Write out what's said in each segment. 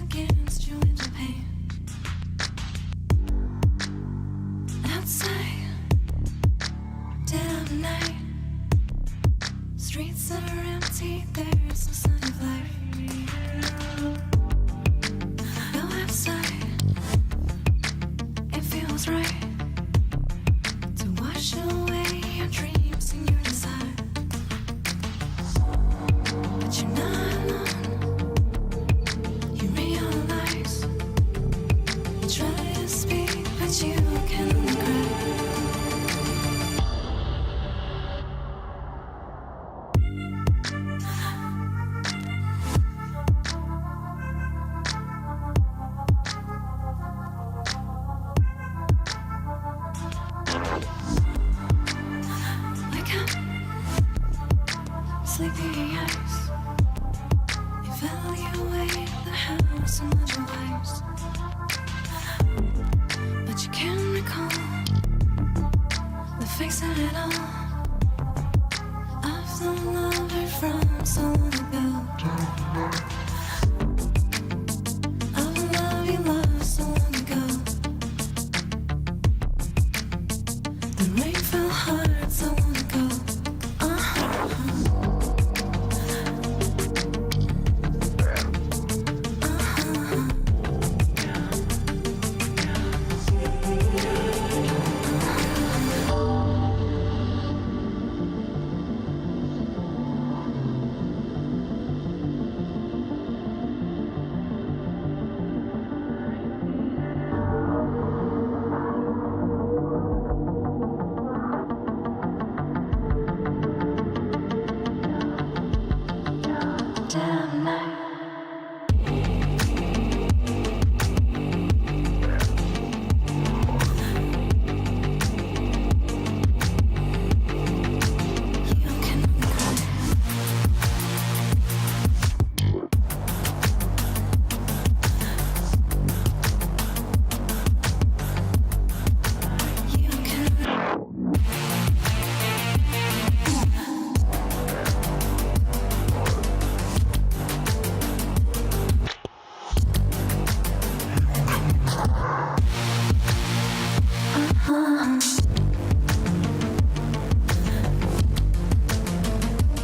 against you in Japan. Outside, dead of night, streets that are empty, there's no sign of life. Go outside, it feels right to wash away your dreams and your desire. But you're not alone. You realize you try to speak, but you can only cry. Wake up, sleepy eyes. Evaluate the house and other lives, but you can't recall the face at all of the lover from so long ago. Of the love you lost so long ago. The rain fell hard so long ago. Damn night.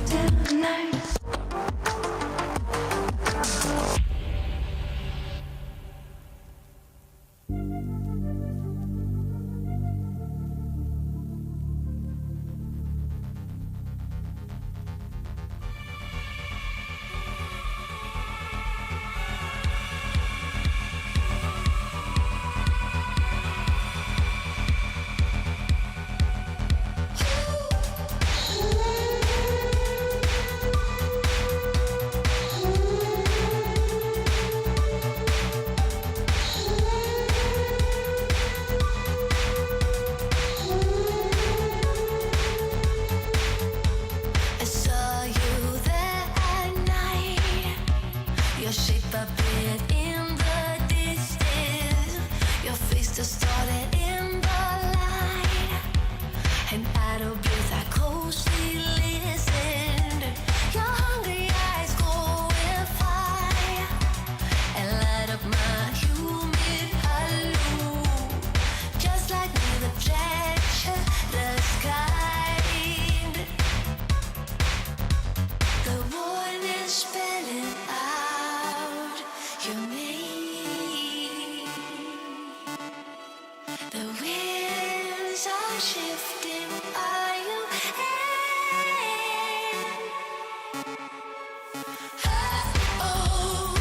Damn night. I saw you there at night. Your shape appeared in the distance. Your face distorted in the light. And out of breath I closely listened. Your hungry eyes glowing fire and light up my humid halo. Just like me, the pleasure, the sky. The warning spelling out your name. The winds are shifting. Are you in? Oh,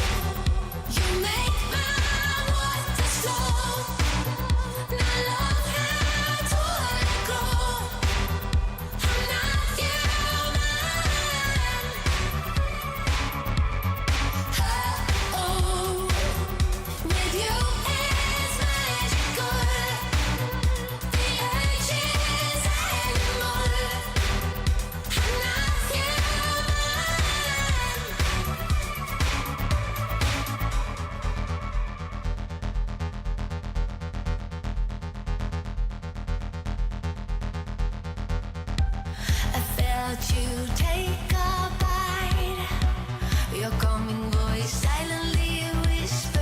you make my water slow. Not love how to let go. I'm not human. With you it's magical. The urge is animal. I'm not human. I felt you take a bite. Your calming voice silently whispered.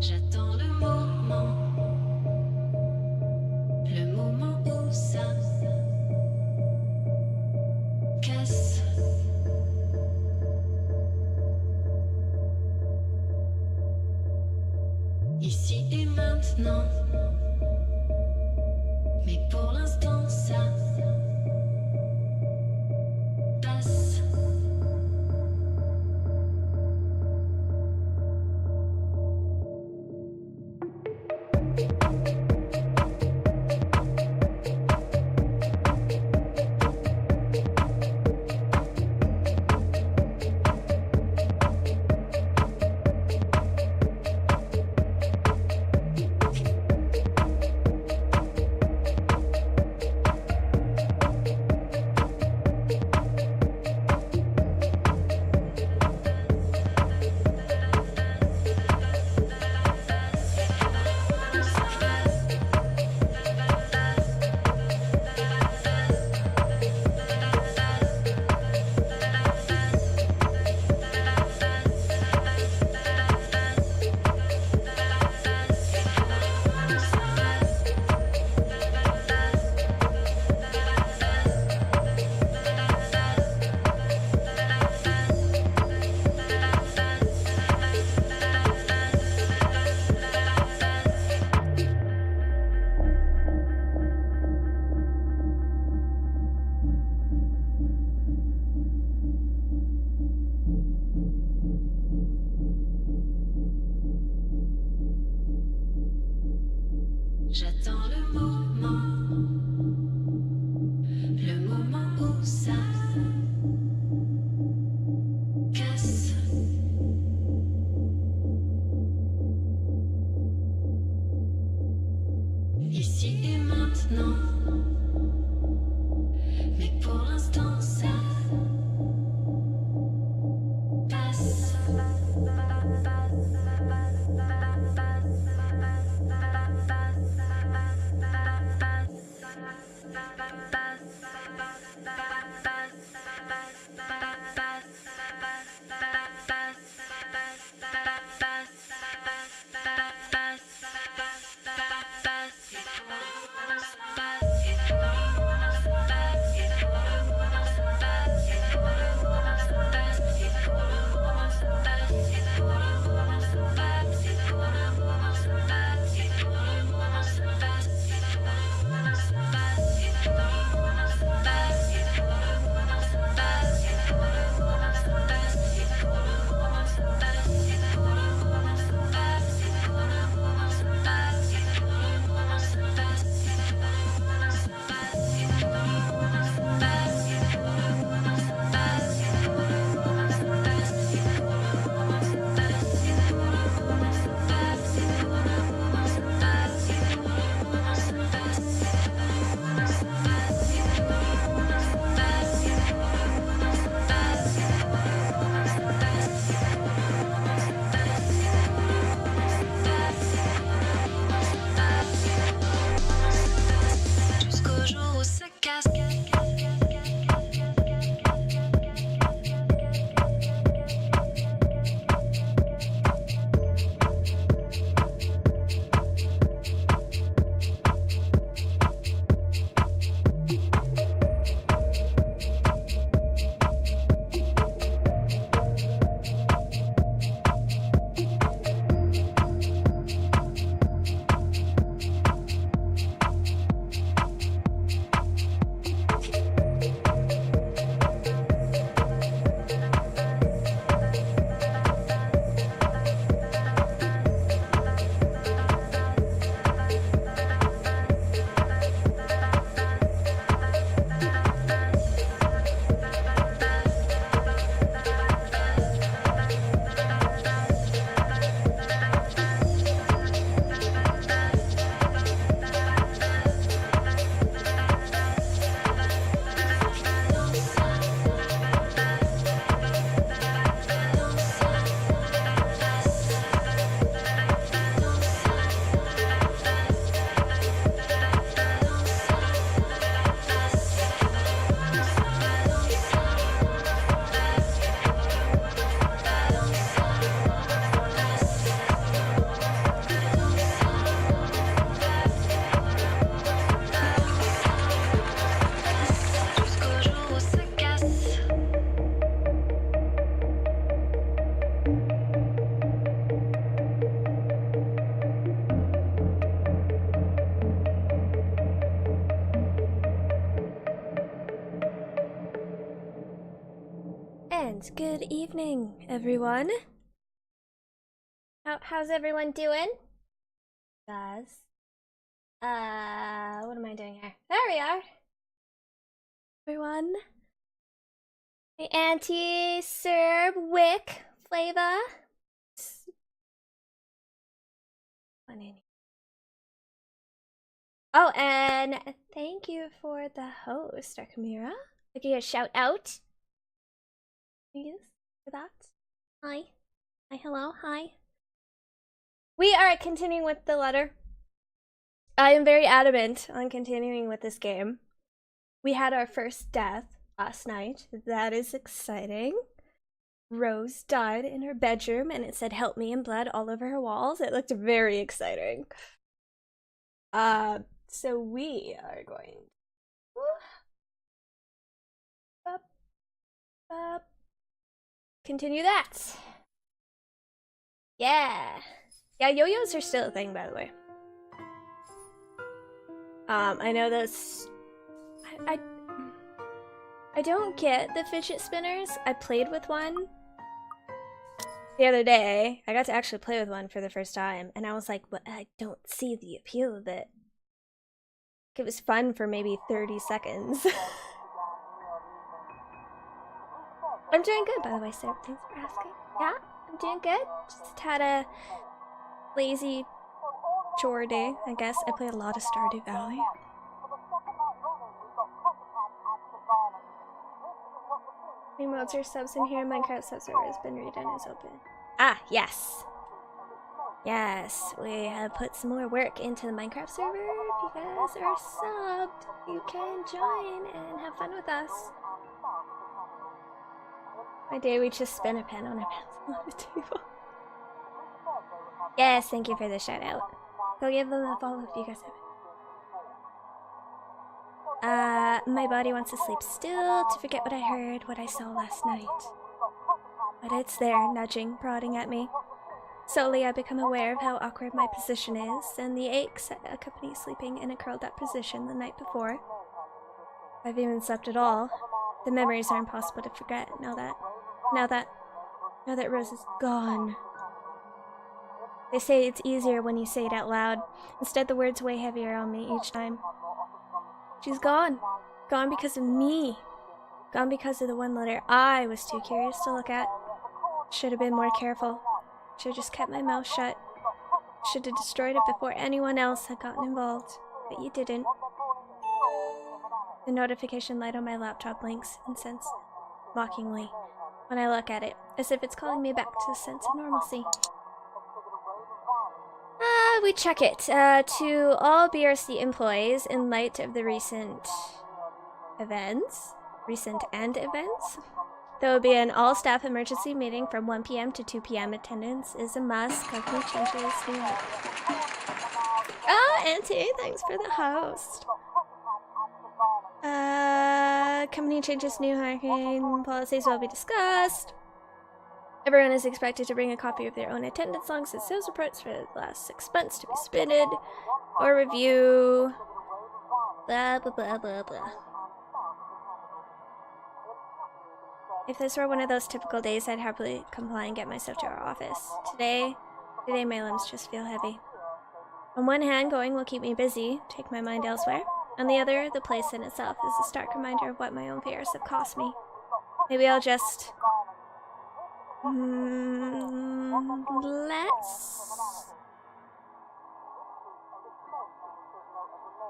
J'attends le moment où ça casse. Ici et maintenant, mais pour l'instant ça passe. J'attends le moment où ça casse. Ici et maintenant, mais pour l'instant ça passe. Good evening, everyone. How's everyone doing? Guys. What am I doing here? There we are. Everyone. The anti-Serb Wick flavor. Oh, and thank you for the host, Akamira. I'll give you a shout out. Please, for that. Hi. Hi, hello, hi. We are continuing with the letter. I am very adamant on continuing with this game. We had our first death last night. That is exciting. Rose died in her bedroom and it said help me in blood all over her walls. It looked very exciting. So we are going continue that. Yeah. Yeah, yo-yos are still a thing, by the way. I know those... I don't get the fidget spinners. I played with one the other day. I got to actually play with one for the first time, and I was like, but I don't see the appeal of it. It was fun for maybe 30 seconds. I'm doing good, by the way, Sarah. Thanks for asking. Yeah, I'm doing good. Just had a lazy chore day, I guess. I played a lot of Stardew Valley. Emotes are subs in here. Minecraft subserver has been redone. Is open. Ah, yes. Yes, we have put some more work into the Minecraft server. If you guys are subbed, you can join and have fun with us. My day, we just spin a pen on a pencil on the table. Yes, thank you for the shout out. Go give them a follow if you guys have it. My body wants to sleep still, to forget what I heard, what I saw last night. But it's there, nudging, prodding at me. Slowly I become aware of how awkward my position is, and the aches that accompany sleeping in a curled up position the night before. If I've even slept at all, the memories are impossible to forget now that Rose is gone. They say it's easier when you say it out loud. Instead, the words weigh heavier on me each time. She's gone. Gone because of me. Gone because of the one letter I was too curious to look at. Should have been more careful. Should have just kept my mouth shut. Should have destroyed it before anyone else had gotten involved. But you didn't. The notification light on my laptop blinks and sense mockingly when I look at it, as if it's calling me back to a sense of normalcy. We check it. To all BRC employees, in light of the recent events, there will be an all-staff emergency meeting from 1 p.m. to 2 p.m. Attendance is a must. Company changes. Oh, Auntie, thanks for the host. Company changes, new hiring policies will be discussed. Everyone is expected to bring a copy of their own attendance logs and sales reports for the last 6 months to be submitted or review. Blah, blah, blah, blah, blah. If this were one of those typical days, I'd happily comply and get myself to our office. Today my limbs just feel heavy. On one hand, going will keep me busy, take my mind elsewhere. On the other, the place in itself is a stark reminder of what my own fears have cost me. Maybe I'll just...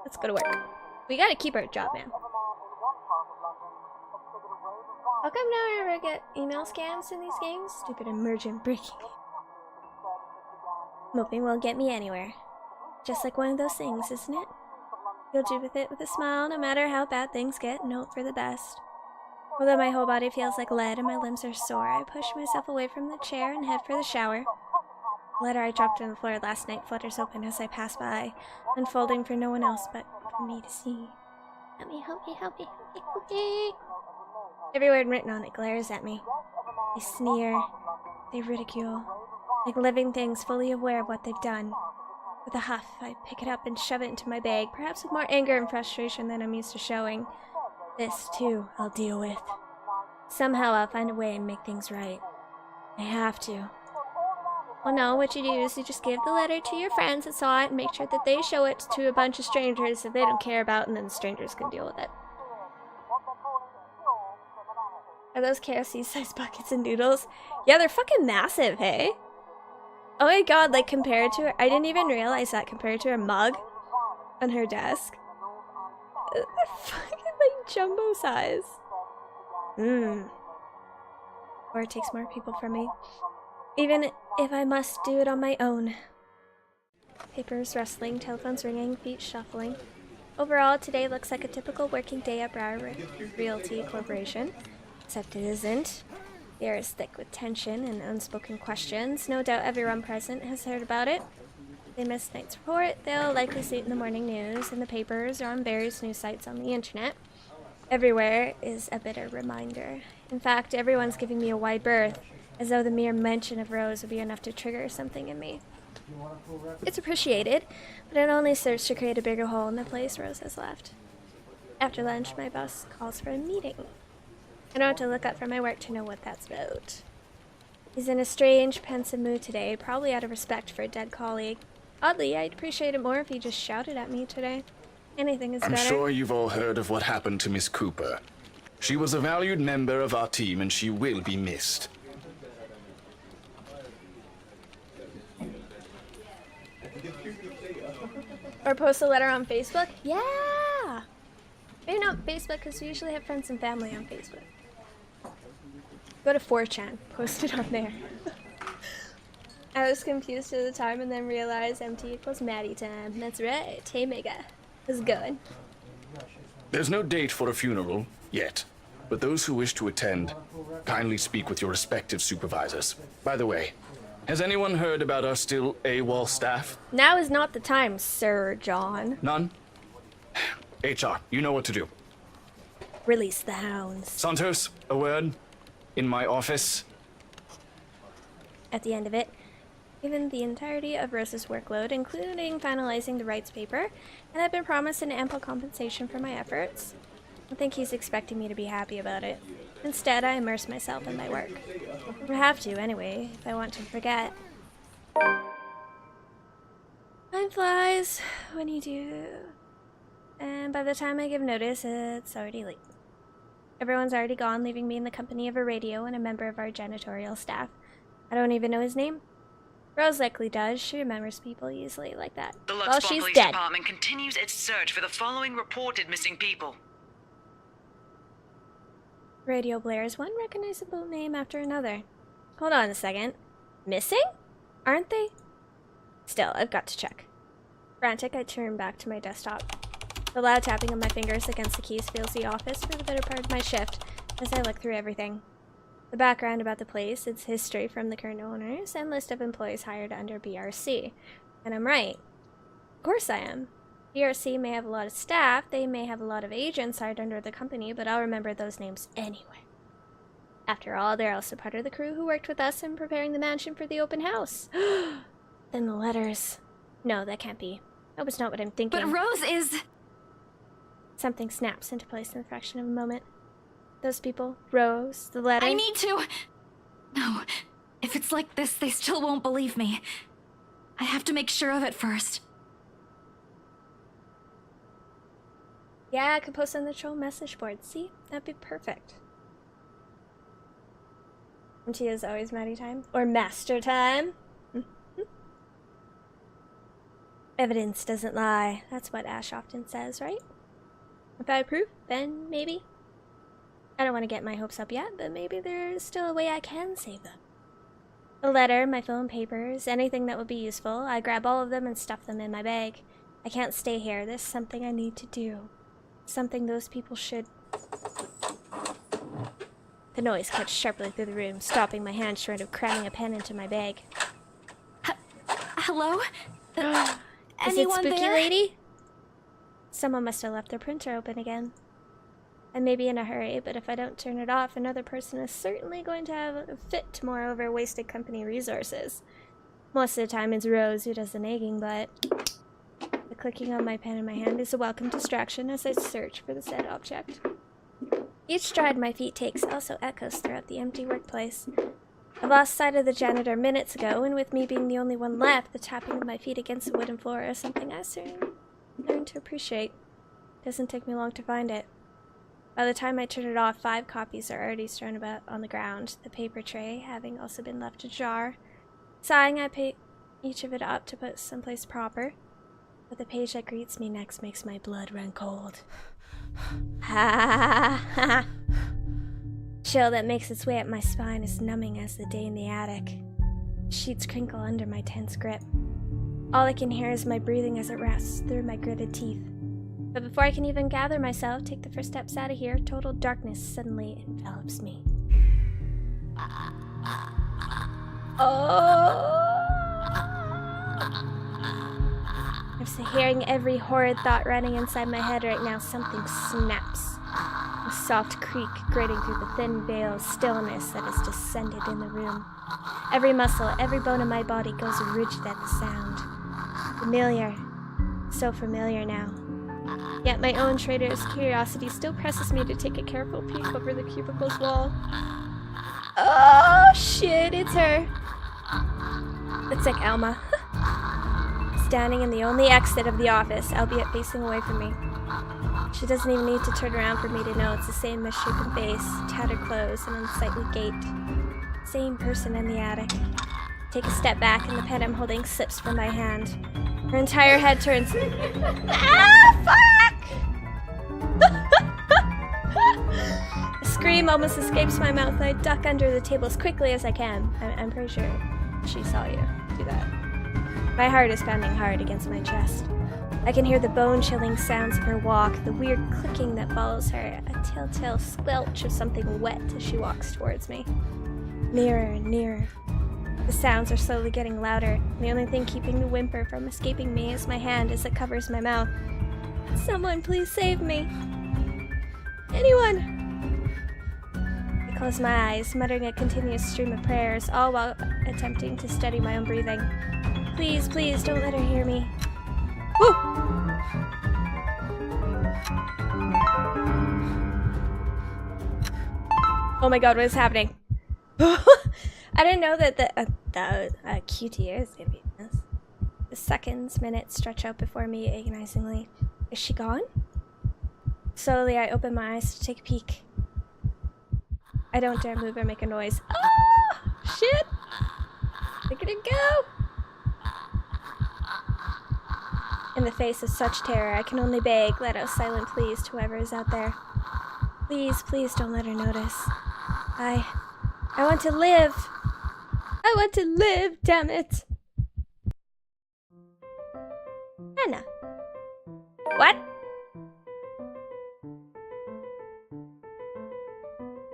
Let's go to work. We gotta keep our job, man. How come now I ever get email scams in these games? Stupid emergent breaking. Moping won't get me anywhere. Just like one of those things, isn't it? You'll do with it with a smile, no matter how bad things get, and hope for the best. Although my whole body feels like lead and my limbs are sore, I push myself away from the chair and head for the shower. The letter I dropped on the floor last night flutters open as I pass by, unfolding for no one else but for me to see. Help me, help me, help me, help me, help me. Every word written on it glares at me. They sneer, they ridicule, like living things fully aware of what they've done. With a huff, I pick it up and shove it into my bag, perhaps with more anger and frustration than I'm used to showing. This, too, I'll deal with. Somehow I'll find a way and make things right. I have to. Well, no, what you do is you just give the letter to your friends that saw it and make sure that they show it to a bunch of strangers that they don't care about, and then the strangers can deal with it. Are those KFC-sized buckets and noodles? Yeah, they're fucking massive, hey? Oh my god, like compared to her, I didn't even realize that compared to her mug on her desk. They're fucking like jumbo size. Or it takes more people from me. Even if I must do it on my own. Papers rustling, telephones ringing, feet shuffling. Overall, today looks like a typical working day at Brower Realty Corporation. Except it isn't. The air is thick with tension and unspoken questions. No doubt everyone present has heard about it. If they missed tonight's report, they'll likely see it in the morning news, in the papers, or on various news sites on the internet. Everywhere is a bitter reminder. In fact, everyone's giving me a wide berth, as though the mere mention of Rose would be enough to trigger something in me. It's appreciated, but it only serves to create a bigger hole in the place Rose has left. After lunch, my boss calls for a meeting. I don't have to look up from my work to know what that's about. He's in a strange, pensive mood today, probably out of respect for a dead colleague. Oddly, I'd appreciate it more if he just shouted at me today. Anything is better. I'm sure you've all heard of what happened to Miss Cooper. She was a valued member of our team, and she will be missed. Or post a letter on Facebook? Yeah! Maybe not Facebook, because we usually have friends and family on Facebook. Go to 4chan. Post it on there. I was confused at the time and then realized MT equals Maddie time. That's right. Hey, Mega. How's it going? There's no date for a funeral, yet. But those who wish to attend, kindly speak with your respective supervisors. By the way, has anyone heard about our still AWOL staff? Now is not the time, Sir John. None? HR, you know what to do. Release the hounds. Santos, a word? In my office? At the end of it, given the entirety of Rose's workload, including finalizing the rights paper, and I've been promised an ample compensation for my efforts. I think he's expecting me to be happy about it. Instead, I immerse myself in my work. I have to, anyway, if I want to forget. Time flies when you do. And by the time I give notice, it's already late. Everyone's already gone, leaving me in the company of a radio and a member of our janitorial staff. I don't even know his name. Rose likely does. She remembers people easily like that. The Well, Luxport she's Police dead. Department continues its search for the following reported missing people. Radio blares one recognizable name after another. Hold on a second. Missing? Aren't they? Still, I've got to check. Frantic, I turn back to my desktop. The loud tapping of my fingers against the keys fills the office for the better part of my shift as I look through everything. The background about the place, its history from the current owners, and list of employees hired under BRC. And I'm right. Of course I am. BRC may have a lot of staff, they may have a lot of agents hired under the company, but I'll remember those names anyway. After all, they're also part of the crew who worked with us in preparing the mansion for the open house. Then the letters. No, that can't be. That was not what I'm thinking. But Rose is... Something snaps into place in the fraction of a moment. Those people, Rose, the letter... I need to... No. If it's like this, they still won't believe me. I have to make sure of it first. Yeah, I could post on the troll message board. See? That'd be perfect. MT is always Maddie time. Or Master time. Evidence doesn't lie. That's what Ash often says, right? If I approve, then maybe. I don't want to get my hopes up yet, but maybe there's still a way I can save them. A letter, my phone papers, anything that would be useful. I grab all of them and stuff them in my bag. I can't stay here. There's something I need to do. Something those people should... The noise cuts sharply through the room, stopping my hand short of cramming a pen into my bag. Hello? Is it Anyone spooky there? lady? Someone must have left their printer open again. I may be in a hurry, but if I don't turn it off, another person is certainly going to have a fit to more over wasted company resources. Most of the time it's Rose who does the nagging, but... The clicking on my pen in my hand is a welcome distraction as I search for the said object. Each stride my feet takes also echoes throughout the empty workplace. I lost sight of the janitor minutes ago, and with me being the only one left, the tapping of my feet against the wooden floor is something I soon learned to appreciate. Doesn't take me long to find it. By the time I turn it off, 5 copies are already strewn about on the ground, the paper tray having also been left ajar. Sighing, I pick each of it up to put someplace proper, but the page that greets me next makes my blood run cold. Ha ha ha! Chill that makes its way up my spine is numbing as the day in the attic. Sheets crinkle under my tense grip. All I can hear is my breathing as it raspes through my gritted teeth. But before I can even gather myself, take the first steps out of here, total darkness suddenly envelops me. Oh! After hearing every horrid thought running inside my head right now, something snaps. A soft creak grating through the thin veil of stillness that has descended in the room. Every muscle, every bone in my body goes rigid at the sound. Familiar. So familiar now. Yet my own traitorous curiosity still presses me to take a careful peek over the cubicle's wall. Oh shit, it's her. It's like Alma. Standing in the only exit of the office, albeit facing away from me. She doesn't even need to turn around for me to know it's the same misshapen face, tattered clothes, and unsightly gait. Same person in the attic. Take a step back and the pen I'm holding slips from my hand. Her entire head turns. Ah, fuck! A scream almost escapes my mouth and I duck under the table as quickly as I can. I'm pretty sure she saw you do that. My heart is pounding hard against my chest. I can hear the bone-chilling sounds of her walk, the weird clicking that follows her, a telltale squelch of something wet as she walks towards me. Nearer and nearer. The sounds are slowly getting louder, and the only thing keeping the whimper from escaping me is my hand as it covers my mouth. Someone please save me. Anyone! I close my eyes, muttering a continuous stream of prayers, all while attempting to steady my own breathing. Please, please, don't let her hear me. Woo! Oh my god, what is happening? I didn't know that the QTE is gonna be this. The seconds, minutes stretch out before me agonizingly. Is she gone? Slowly, I open my eyes to take a peek. I don't dare move or make a noise. Ah! Shit! Look at her go! In the face of such terror, I can only beg, let out silent pleas to whoever is out there. Please, please don't let her notice. I want to live! I want to live, damn it! Hannah. What?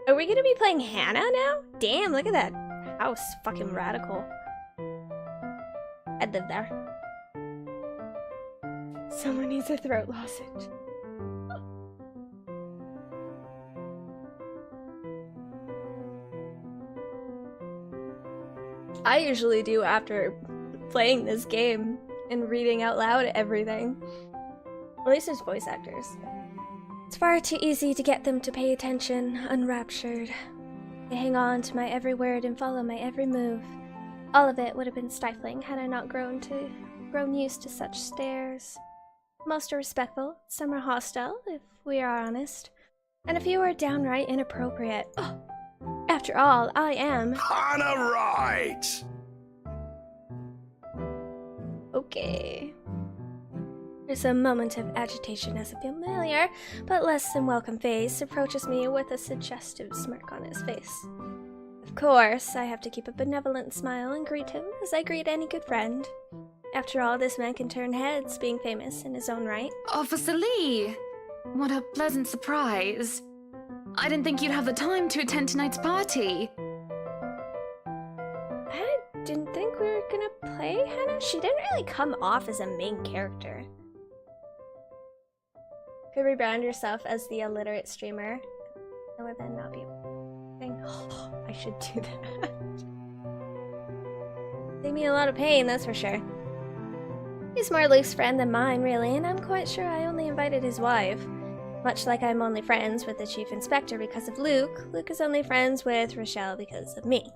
Are we gonna be playing Hannah now? Damn, look at that house. Fucking radical. I'd live there. Someone needs a throat lozenge. I usually do after playing this game and reading out loud everything. At least as voice actors. It's far too easy to get them to pay attention, unraptured. They hang on to my every word and follow my every move. All of it would have been stifling had I not grown used to such stares. Most are respectful, some are hostile, if we are honest, and a few are downright inappropriate. Oh, after all, I am... Hannah Wright! Okay. There's a moment of agitation as a familiar, but less than welcome face approaches me with a suggestive smirk on his face. Of course, I have to keep a benevolent smile and greet him as I greet any good friend. After all, this man can turn heads, being famous in his own right. Officer Lee! What a pleasant surprise. I didn't think you'd have the time to attend tonight's party. I didn't think we were gonna play Hannah. She didn't really come off as a main character. Could rebrand yourself as the illiterate streamer. That would then not be a thing. Oh, I should do that. Save me a lot of pain, that's for sure. He's more Luke's friend than mine, really, and I'm quite sure I only invited his wife. Much like I'm only friends with the Chief Inspector because of Luke, Luke is only friends with Rochelle because of me.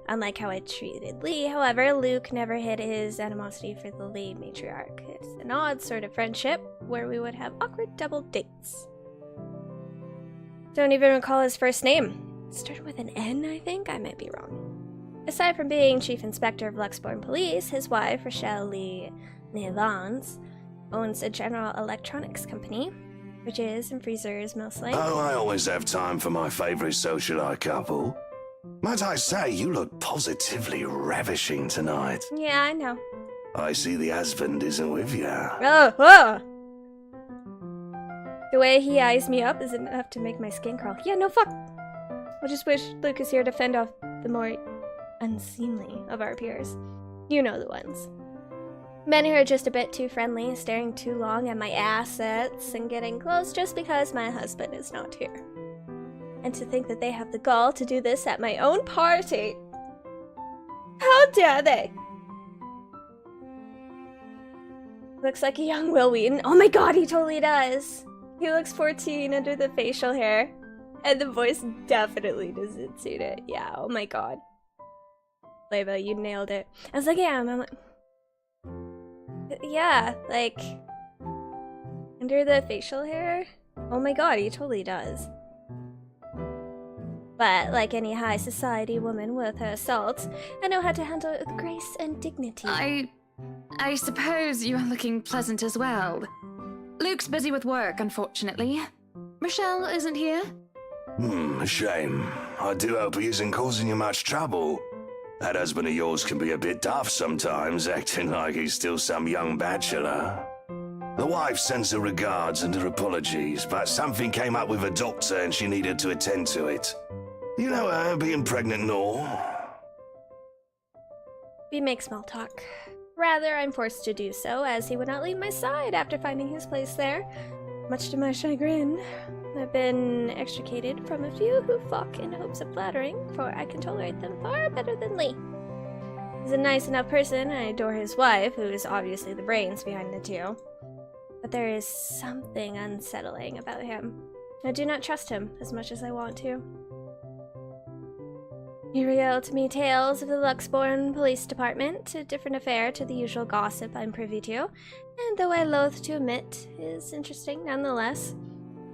Unlike how I treated Lee, however, Luke never hid his animosity for the Lee matriarch. It's an odd sort of friendship where we would have awkward double dates. Don't even recall his first name. It started with an N, I think? I might be wrong. Aside from being Chief Inspector of Luxborn Police, his wife, Rochelle Lee Nevans, owns a General Electronics company. Fridges and freezers, mostly. Oh, I always have time for my favorite socialite couple. Might I say, you look positively ravishing tonight. Yeah, I know. I see the husband isn't with you. Oh. The way he eyes me up is enough to make my skin crawl. Yeah, no, fuck. I just wish Luke is here to fend off the more unseemly of our peers. You know the ones. Men who are just a bit too friendly, staring too long at my assets, and getting close just because my husband is not here. And to think that they have the gall to do this at my own party. How dare they? Looks like a young Will Wheaton. Oh my god, he totally does. He looks 14 under the facial hair. And the voice definitely doesn't suit it. Yeah, oh my god. Leva, you nailed it. I was like, yeah, I'm like... Yeah, like... Under the facial hair? Oh my god, he totally does. But, like any high society woman with her assaults, I know how to handle it with grace and dignity. I suppose you are looking pleasant as well. Luke's busy with work, unfortunately. Rochelle isn't here. A shame. I do hope he isn't causing you much trouble. That husband of yours can be a bit daft sometimes, acting like he's still some young bachelor. The wife sends her regards and her apologies, but something came up with a doctor and she needed to attend to it. You know her, being pregnant and all. We make small talk. Rather, I'm forced to do so, as he would not leave my side after finding his place there. Much to my chagrin. I've been extricated from a few who fuck in hopes of flattering, for I can tolerate them far better than Lee. He's a nice enough person, and I adore his wife, who is obviously the brains behind the two. But there is something unsettling about him. I do not trust him as much as I want to. He regaled to me tales of the Luxborn Police Department, a different affair to the usual gossip I'm privy to, and though I loathe to admit, is interesting nonetheless.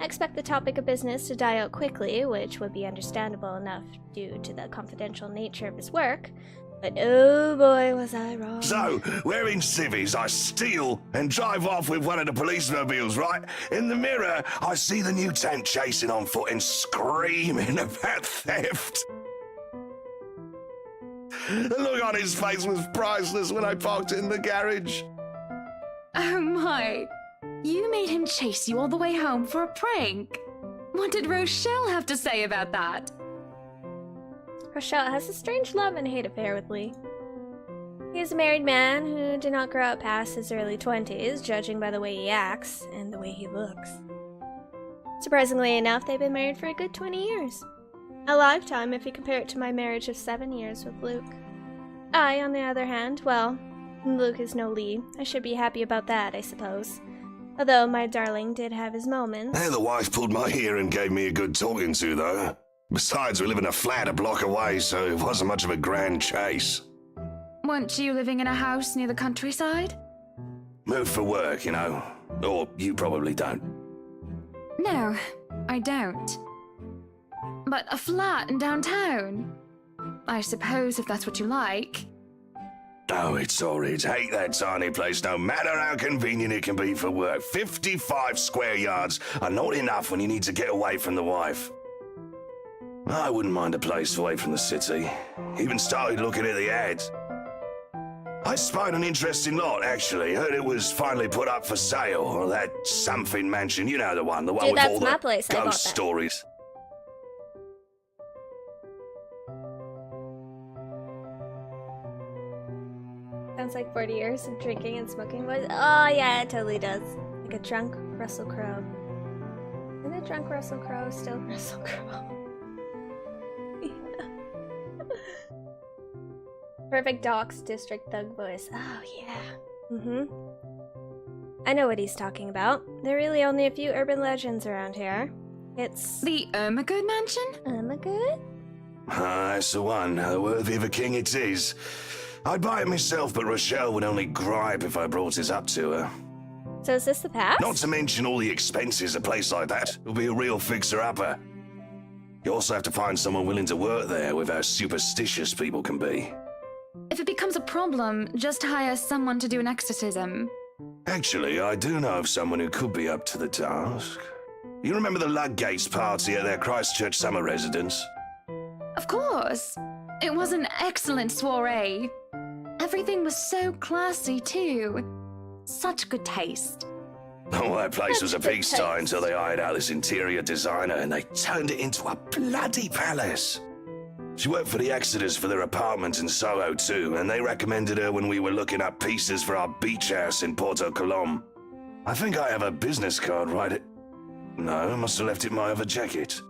I expect the topic of business to die out quickly, which would be understandable enough due to the confidential nature of his work, but oh boy was I wrong. So, wearing civvies, I steal and drive off with one of the police mobiles, right? In the mirror, I see the new tank chasing on foot and screaming about theft. The look on his face was priceless when I parked it in the garage. Oh my. You made him chase you all the way home for a prank. What did Rochelle have to say about that? Rochelle has a strange love and hate affair with Lee. He is a married man who did not grow up past his early 20s, judging by the way he acts and the way he looks. Surprisingly enough, they've been married for a good 20 years. A lifetime if you compare it to my marriage of 7 years with Luke. I, on the other hand, well, Luke is no Lee. I should be happy about that, I suppose. Although my darling did have his moments. The wife pulled my ear and gave me a good talking to, though. Besides, we live in a flat a block away, so it wasn't much of a grand chase. Weren't you living in a house near the countryside? Moved for work, you know. Or you probably don't. No, I don't. But a flat in downtown? I suppose if that's what you like. Oh, it's horrid. Hate that tiny place, no matter how convenient it can be for work. 55 square yards are not enough when you need to get away from the wife. I wouldn't mind a place away from the city. Even started looking at the ads. I spied an interesting lot, actually. Heard it was finally put up for sale. Or that something mansion, you know the one Dude, with that's all my the place. I bought ghost that. stories. Sounds like 40 years of drinking and smoking was. Oh, yeah, it totally does. Like a drunk Russell Crowe. Isn't a drunk Russell Crowe still Russell Crowe? Perfect Docks District Thug voice. Oh, yeah. Mm-hmm. I know what he's talking about. There are really only a few urban legends around here. It's... The Ermagood Mansion? Ermagood? Ah, that's the one. Worthy of a king it is. I'd buy it myself, but Rochelle would only gripe if I brought it up to her. So is this the past? Not to mention all the expenses a place like that. It'll be a real fixer-upper. You also have to find someone willing to work there with how superstitious people can be. If it becomes a problem, just hire someone to do an exorcism. Actually, I do know of someone who could be up to the task. You remember the Ludgates party at their Christchurch summer residence? Of course. It was an excellent soiree. Everything was so classy, too. Such good taste. Oh, that place was a That's good pigsty taste. until they hired out this interior designer and they turned it into a bloody palace. She worked for the Exodus for their apartment in Soho too, and they recommended her when we were looking up pieces for our beach house in Porto Colom. I think I have a business card right at... No, I must have left it in my other jacket.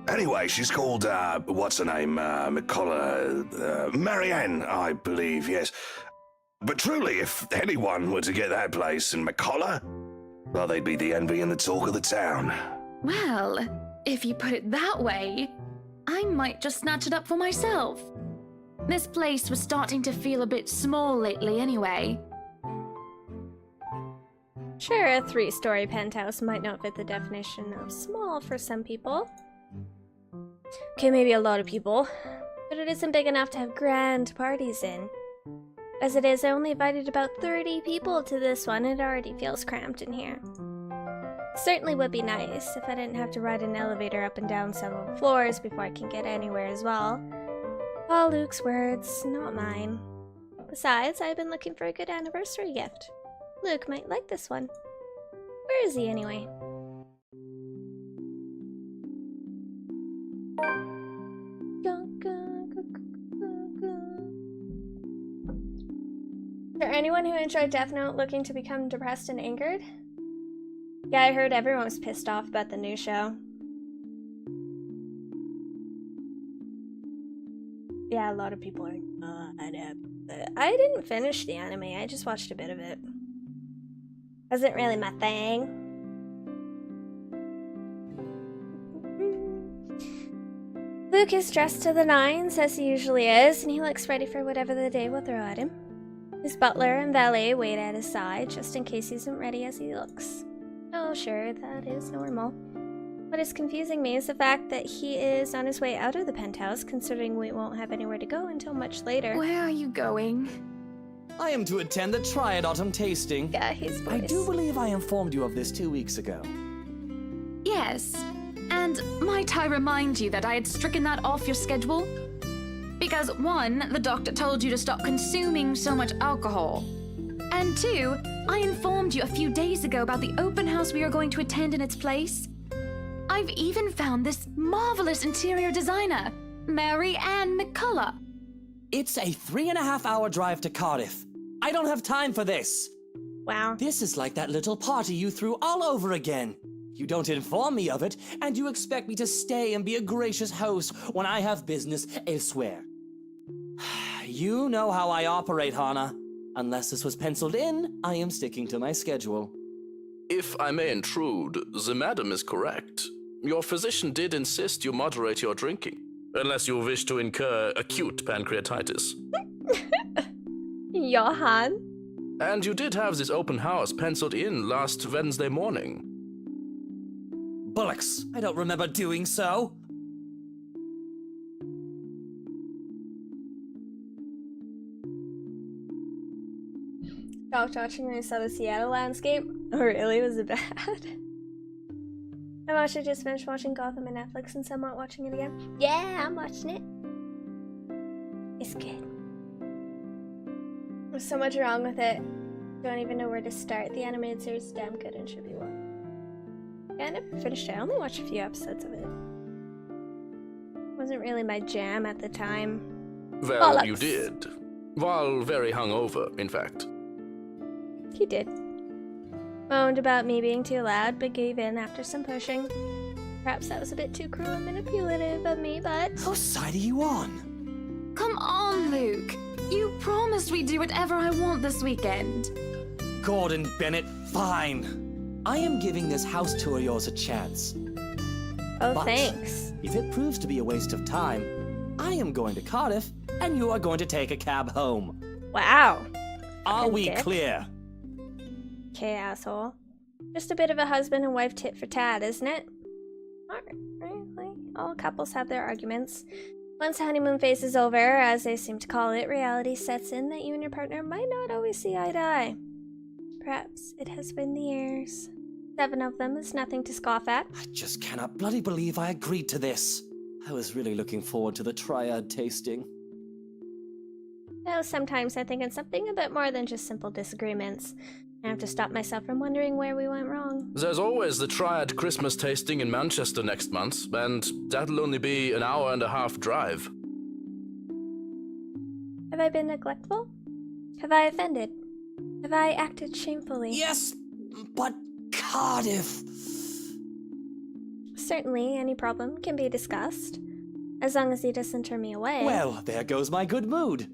Anyway, she's called, what's her name? McCullough, Marianne, I believe, yes. But truly, if anyone were to get that place in McCullough, well, they'd be the envy and the talk of the town. Well, if you put it that way, I might just snatch it up for myself. This place was starting to feel a bit small lately anyway. Sure, a 3-story penthouse might not fit the definition of small for some people. Okay, maybe a lot of people. But it isn't big enough to have grand parties in. As it is, I only invited about 30 people to this one, and it already feels cramped in here. Certainly would be nice if I didn't have to ride an elevator up and down several floors before I can get anywhere as well. All Luke's words, not mine. Besides, I've been looking for a good anniversary gift. Luke might like this one. Where is he anyway? Is there anyone who enjoyed Death Note looking to become depressed and angered? Yeah, I heard everyone was pissed off about the new show. Yeah, a lot of people are not up. I didn't finish the anime, I just watched a bit of it. Wasn't really my thing. Luke is dressed to the nines, as he usually is, and he looks ready for whatever the day will throw at him. His butler and valet wait at his side, just in case he isn't ready as he looks. Oh, sure, that is normal. What is confusing me is the fact that he is on his way out of the penthouse, considering we won't have anywhere to go until much later. Where are you going? I am to attend the Triad Autumn tasting. Yeah, his voice. I do believe I informed you of this 2 weeks ago. Yes. And might I remind you that I had stricken that off your schedule? Because 1, the doctor told you to stop consuming so much alcohol. And 2, I informed you a few days ago about the open house we are going to attend in its place. I've even found this marvelous interior designer, Mary Ann McCullough. It's a 3.5-hour drive to Cardiff. I don't have time for this. Wow. This is like that little party you threw all over again. You don't inform me of it, and you expect me to stay and be a gracious host when I have business elsewhere. You know how I operate, Hana. Unless this was penciled in, I am sticking to my schedule. If I may intrude, the madam is correct. Your physician did insist you moderate your drinking, unless you wish to incur acute pancreatitis. Johan? And you did have this open house penciled in last Wednesday morning. Bullocks, I don't remember doing so. Stopped watching when I saw the Seattle landscape. Oh, really? Was it bad? I actually just finished watching Gotham on Netflix and somewhat watching it again. Yeah, I'm watching it. It's good. There's so much wrong with it. Don't even know where to start. The animated series is damn good and should be watched. Yeah, I never finished it. I only watched a few episodes of it. Wasn't really my jam at the time. Well, Bollocks. you did. While very hungover, in fact. He did. Moaned about me being too loud, but gave in after some pushing. Perhaps that was a bit too cruel and manipulative of me, but... Whose side are you on? Come on, Luke. You promised we'd do whatever I want this weekend. Gordon Bennett, fine. I am giving this house tour of yours a chance. Oh, But thanks. if it proves to be a waste of time, I am going to Cardiff, and you are going to take a cab home. Wow. Are Fucking we dick. clear? Okay, asshole. Just a bit of a husband and wife tit for tat, isn't it? Alright, like, all couples have their arguments. Once the honeymoon phase is over, as they seem to call it, reality sets in that you and your partner might not always see eye to eye. Perhaps it has been the years. 7 of them is nothing to scoff at. I just cannot bloody believe I agreed to this. I was really looking forward to the triad tasting. Though sometimes I think it's something a bit more than just simple disagreements. I have to stop myself from wondering where we went wrong. There's always the Triad Christmas tasting in Manchester next month, and that'll only be an hour-and-a-half drive. Have I been neglectful? Have I offended? Have I acted shamefully? Yes, but Cardiff. Certainly, any problem can be discussed, as long as he doesn't turn me away. Well, there goes my good mood.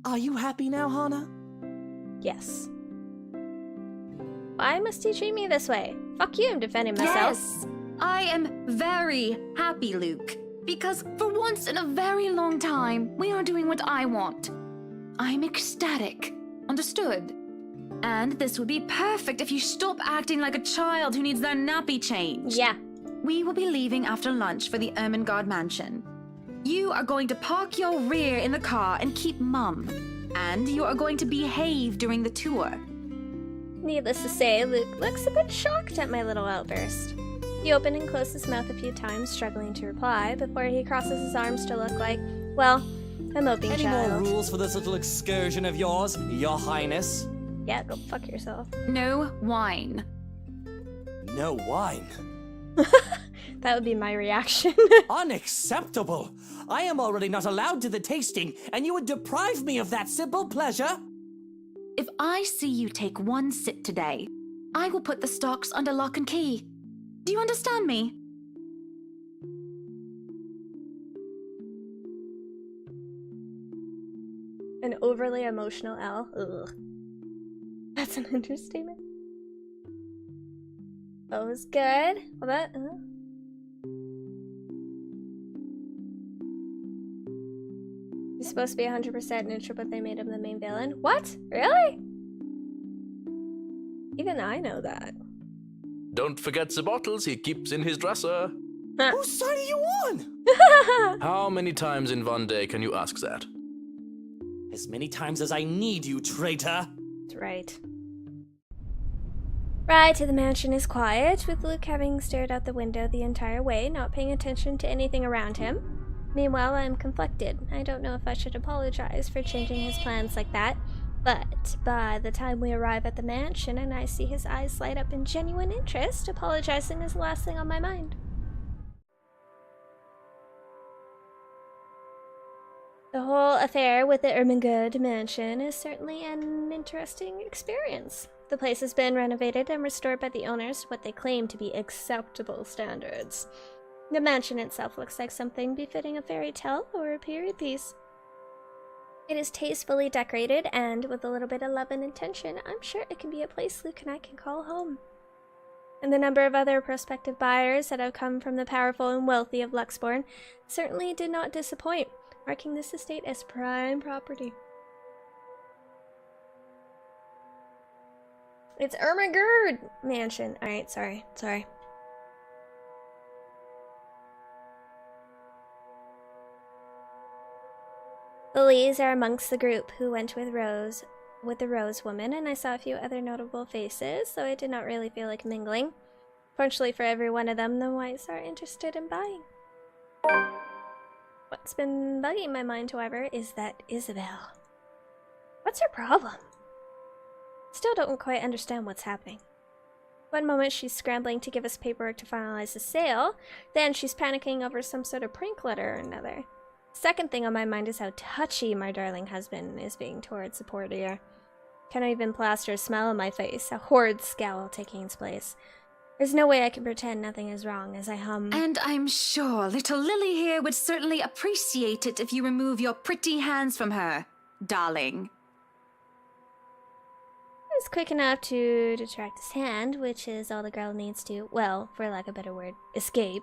Are you happy now, Hana? Yes. Why must he treat me this way? Fuck you, I'm defending myself. Yes, I am very happy, Luke. Because for once in a very long time, we are doing what I want. I'm ecstatic. Understood? And this would be perfect if you stop acting like a child who needs their nappy changed. Yeah. We will be leaving after lunch for the Ermengarde mansion. You are going to park your rear in the car and keep mum. And you are going to behave during the tour. Needless to say, Luke looks a bit shocked at my little outburst. He opened and closed his mouth a few times, struggling to reply, before he crosses his arms to look like, well, a moping Any child. more rules for this little excursion of yours, Your Highness? Yeah, go fuck yourself. No wine. No wine. That would be my reaction. Unacceptable! I am already not allowed to the tasting, and you would deprive me of that simple pleasure? If I see you take one sip today, I will put the stocks under lock and key. Do you understand me? An overly emotional L. Ugh. That's an understatement. That was good. Well, that. He's supposed to be 100% neutral, but they made him the main villain. What? Really? Even I know that. Don't forget the bottles he keeps in his dresser. Whose side are you on? How many times in one day can you ask that? As many times as I need you, traitor. That's right. Ride to the mansion is quiet, with Luke having stared out the window the entire way, not paying attention to anything around him. Meanwhile, I am conflicted. I don't know if I should apologize for changing his plans like that, but by the time we arrive at the mansion and I see his eyes light up in genuine interest, apologizing is the last thing on my mind. The whole affair with the Ermengarde mansion is certainly an interesting experience. The place has been renovated and restored by the owners to what they claim to be acceptable standards. The mansion itself looks like something befitting a fairy tale or a period piece. It is tastefully decorated, and with a little bit of love and attention, I'm sure it can be a place Luke and I can call home. And the number of other prospective buyers that have come from the powerful and wealthy of Luxbourne certainly did not disappoint, marking this estate as prime property. It's Ermengarde mansion. Alright, sorry. The Lees are amongst the group who went with the Rose woman, and I saw a few other notable faces, though I did not really feel like mingling. Fortunately for every one of them, the Whites are interested in buying. What's been bugging my mind, however, is that Isabel. What's her problem? Still don't quite understand what's happening. One moment she's scrambling to give us paperwork to finalize the sale, then she's panicking over some sort of prank letter or another. Second thing on my mind is how touchy my darling husband is being towards the poor dear. Cannot even plaster a smile on my face, a horrid scowl taking its place. There's no way I can pretend nothing is wrong as I hum. And I'm sure little Lily here would certainly appreciate it if you remove your pretty hands from her. darling. He was quick enough to detract his hand, which is all the girl needs to, well, for lack of a better word, escape.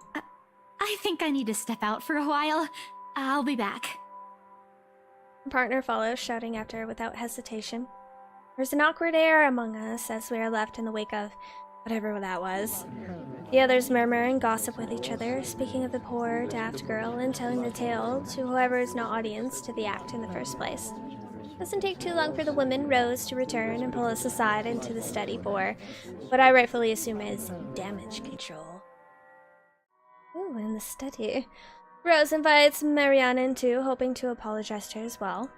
I think I need to step out for a while. I'll be back. Her partner follows, shouting after her without hesitation. There's an awkward air among us as we are left in the wake of whatever that was. The others murmur and gossip with each other, speaking of the poor, daft girl and telling the tale to whoever is no audience to the act in the first place. Doesn't take too long for the woman, Rose, to return and pull us aside into the study for what I rightfully assume is damage control. Ooh, in the study. Rose invites Marianne in too, hoping to apologize to her as well.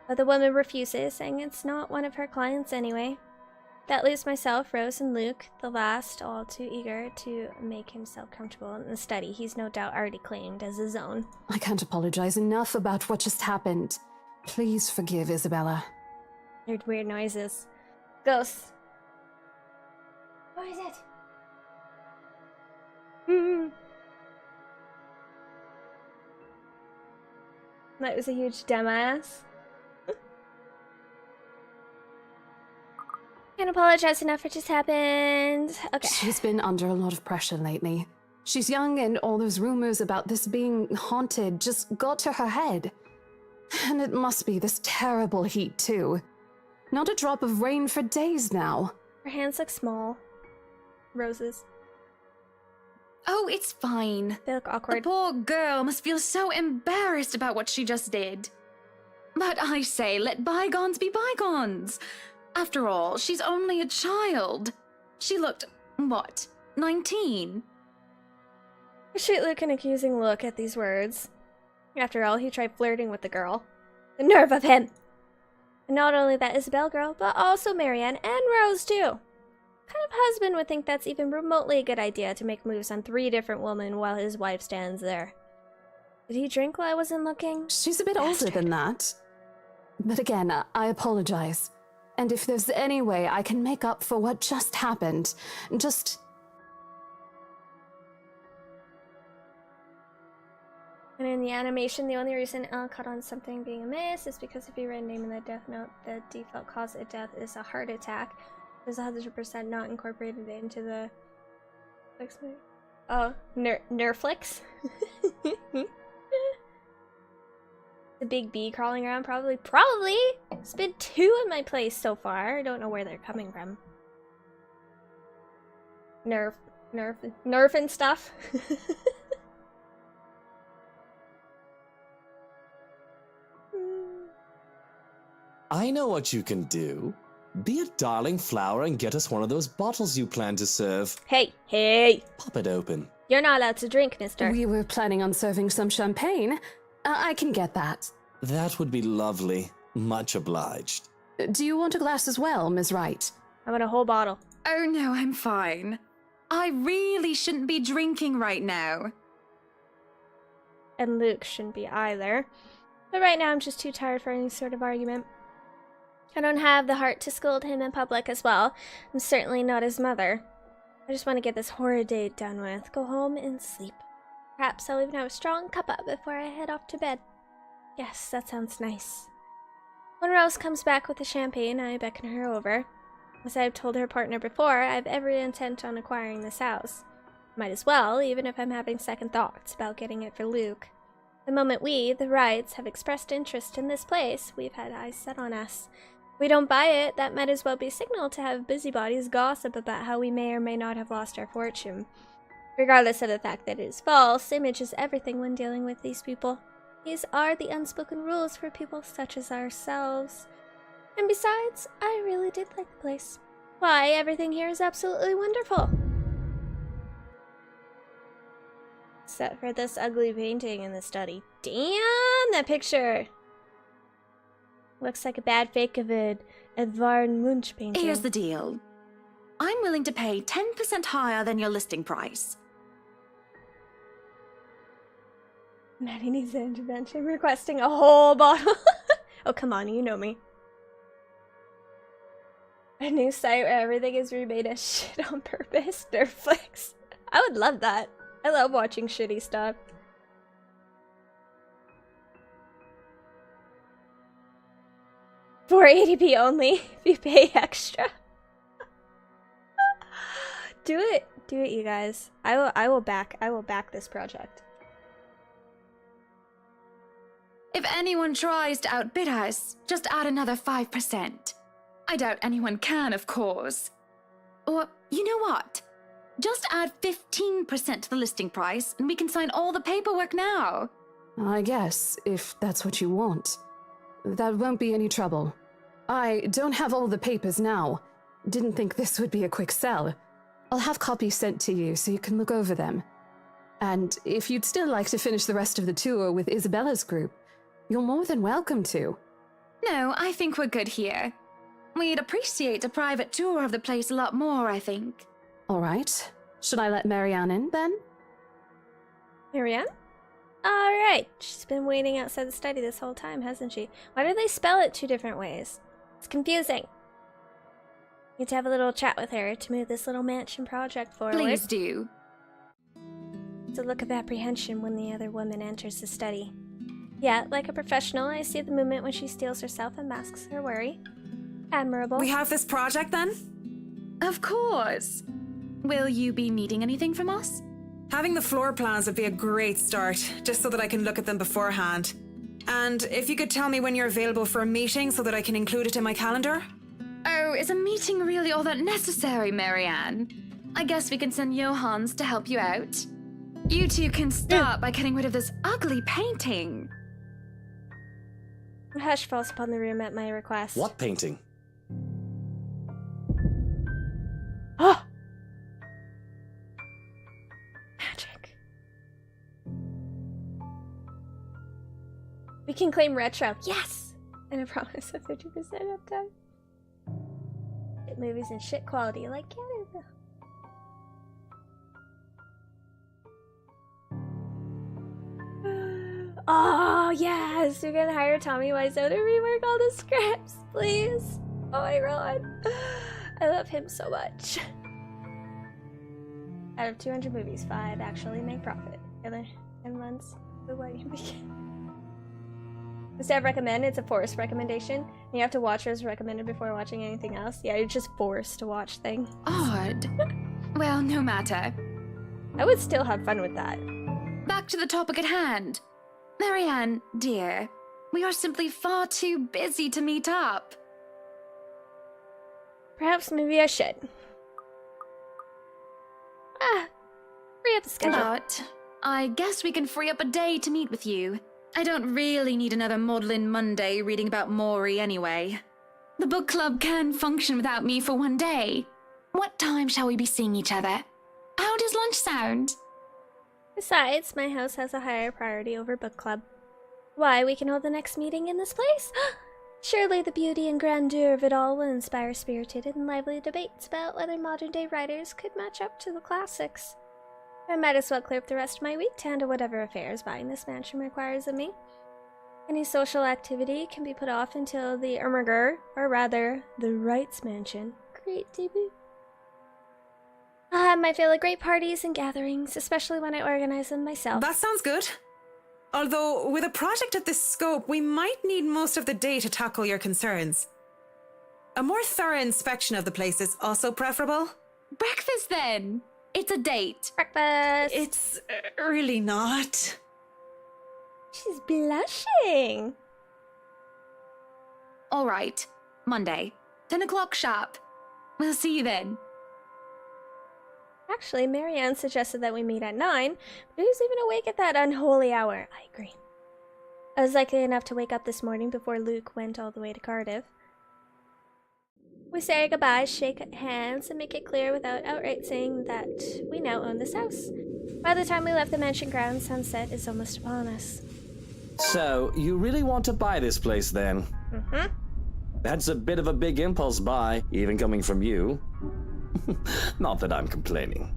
But the woman refuses, saying it's not one of her clients anyway. That leaves myself, Rose, and Luke, the last, all too eager to make himself comfortable in the study he's no doubt already claimed as his own. I can't apologize enough about what just happened. Please forgive Isabella. Heard weird noises. Ghosts. What is it? That was a huge dumbass. Can't apologize enough for what just happened. Okay. She's been under a lot of pressure lately. She's young and all those rumors about this being haunted just got to her head. And it must be this terrible heat too. Not a drop of rain for days now. Her hands look small. Roses. Oh, it's fine. They look The awkward. poor girl must feel so embarrassed about what she just did. But I say, let bygones be bygones. After all, she's only a child. She looked, what, 19? I shoot Luke an accusing look at these words. After all, he tried flirting with the girl. The nerve of him! And not only that Isabel girl, but also Marianne and Rose too. What kind of husband would think that's even remotely a good idea to make moves on 3 different women while his wife stands there? Did he drink while I wasn't looking? She's a bit older than that. But again, I apologize. And if there's any way I can make up for what just happened, just... And in the animation, the only reason L caught on something being amiss is because if you read name in the death note, the default cause of death is a heart attack. It was 100% not incorporated into the... Oh, Nerflix? The big bee crawling around, probably. Probably! It's been 2 in my place so far. I don't know where they're coming from. Nerf and stuff. I know what you can do. Be a darling flower and get us one of those bottles you plan to serve. Hey! Pop it open. You're not allowed to drink, mister. We were planning on serving some champagne. I can get that. That would be lovely. Much obliged. Do you want a glass as well, Ms. Wright? I want a whole bottle. Oh no, I'm fine. I really shouldn't be drinking right now. And Luke shouldn't be either. But right now I'm just too tired for any sort of argument. I don't have the heart to scold him in public as well. I'm certainly not his mother. I just want to get this horrid date done with, go home and sleep. Perhaps I'll even have a strong cuppa before I head off to bed. Yes, that sounds nice. When Rose comes back with the champagne, I beckon her over. As I've told her partner before, I have every intent on acquiring this house. Might as well, even if I'm having second thoughts about getting it for Luke. The moment we, the Wrights, have expressed interest in this place, we've had eyes set on us. If we don't buy it, that might as well be a signal to have busybodies gossip about how we may or may not have lost our fortune. Regardless of the fact that it is false, image is everything when dealing with these people. These are the unspoken rules for people such as ourselves. And besides, I really did like the place. Why, everything here is absolutely wonderful. Except for this ugly painting in the study. Damn, that picture! Looks like a bad fake of an Edvard Munch painting. Here's the deal. I'm willing to pay 10% higher than your listing price. Maddie needs an intervention, requesting a whole bottle. Oh, come on, you know me. A new site where everything is remade as shit on purpose. Nerflix. I would love that. I love watching shitty stuff. 480p only if you pay extra. Do it, you guys. I will back this project. If anyone tries to outbid us, just add another 5%. I doubt anyone can, of course. Or, you know what? Just add 15% to the listing price, and we can sign all the paperwork now. I guess, if that's what you want. That won't be any trouble. I don't have all the papers now. Didn't think this would be a quick sell. I'll have copies sent to you so you can look over them. And if you'd still like to finish the rest of the tour with Isabella's group, you're more than welcome to. No, I think we're good here. We'd appreciate a private tour of the place a lot more, I think. All right. Should I let Marianne in, then? Marianne? Alright. She's been waiting outside the study this whole time, hasn't she? Why do they spell it 2 different ways? It's confusing. Need to have a little chat with her to move this little mansion project forward. Please do. It's a look of apprehension when the other woman enters the study. Yet, like a professional, I see the movement when she steels herself and masks her worry. Admirable. We have this project, then? Of course. Will you be needing anything from us? Having the floor plans would be a great start, just so that I can look at them beforehand. And if you could tell me when you're available for a meeting so that I can include it in my calendar? Oh, is a meeting really all that necessary, Marianne? I guess we can send Johans to help you out. You two can start by getting rid of this ugly painting. A hush falls upon the room at my request. What painting? Oh! Magic. We can claim retro. Yes! And a promise of 50% uptime. Get movies in shit quality like Canada. Oh, yes! We're gonna hire Tommy Wiseau to rework all the scripts, please. Oh my god. I love him so much. Out of 200 movies, 5 actually make profit. The other 10 months, the wedding begin. Instead of recommend, it's a forced recommendation. And you have to watch as recommended before watching anything else. Yeah, you're just forced to watch things. Odd. Well, no matter. I would still have fun with that. Back to the topic at hand. Marianne, dear, we are simply far too busy to meet up. Perhaps maybe I should. Free up the schedule. But I guess we can free up a day to meet with you. I don't really need another Maudlin Monday reading about Maury anyway. The book club can function without me for one day. What time shall we be seeing each other? How does lunch sound? Besides, my house has a higher priority over book club. Why, we can hold the next meeting in this place? Surely the beauty and grandeur of it all will inspire spirited and lively debates about whether modern-day writers could match up to the classics. I might as well clear up the rest of my week to handle whatever affairs buying this mansion requires of me. Any social activity can be put off until the Ermiger, or rather, the Wrights Mansion, create debut. I'll have my fill of great parties and gatherings, especially when I organize them myself. That sounds good. Although, with a project of this scope, we might need most of the day to tackle your concerns. A more thorough inspection of the place is also preferable. Breakfast, then! It's a date. Breakfast! It's really not. She's blushing. All right. Monday. 10 o'clock sharp. We'll see you then. Actually, Marianne suggested that we meet at 9, but who's even awake at that unholy hour? I agree. I was likely enough to wake up this morning before Luke went all the way to Cardiff. We say our goodbyes, shake hands, and make it clear without outright saying that we now own this house. By the time we left the mansion grounds, sunset is almost upon us. So, you really want to buy this place then? Mm-hmm. That's a bit of a big impulse buy, even coming from you. Not that I'm complaining.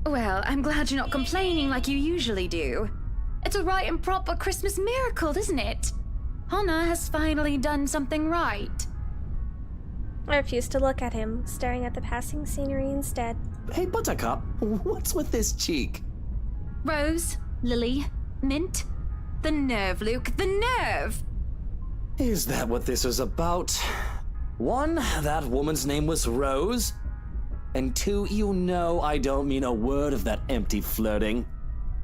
Well, I'm glad you're not complaining like you usually do. It's a right and proper Christmas miracle, isn't it? Hannah has finally done something right. I refuse to look at him, staring at the passing scenery instead. Hey, Buttercup, what's with this cheek? Rose, Lily, Mint. The nerve, Luke, the nerve! Is that what this is about? One, that woman's name was Rose. And two, you know I don't mean a word of that empty flirting.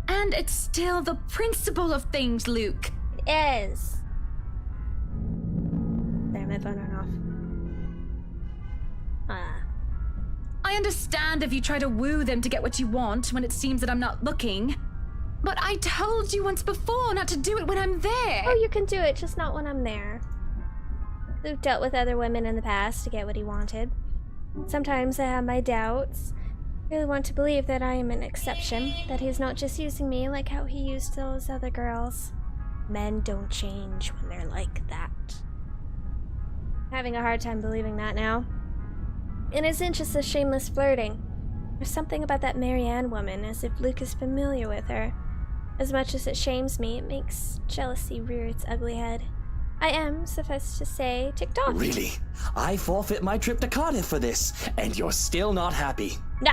And it's still the principle of things, Luke. It is. There, my phone went off. I understand if you try to woo them to get what you want when it seems that I'm not looking. But I told you once before not to do it when I'm there. Oh, you can do it, just not when I'm there. Luke dealt with other women in the past to get what he wanted. Sometimes I have my doubts. I really want to believe that I am an exception, that he's not just using me like how he used those other girls. Men don't change when they're like that. Having a hard time believing that now. It isn't just a shameless flirting. There's something about that Marianne woman, as if Luke is familiar with her. As much as it shames me, it makes jealousy rear its ugly head. I am, suffice to say, ticked off. Really? I forfeit my trip to Cardiff for this, and you're still not happy. No.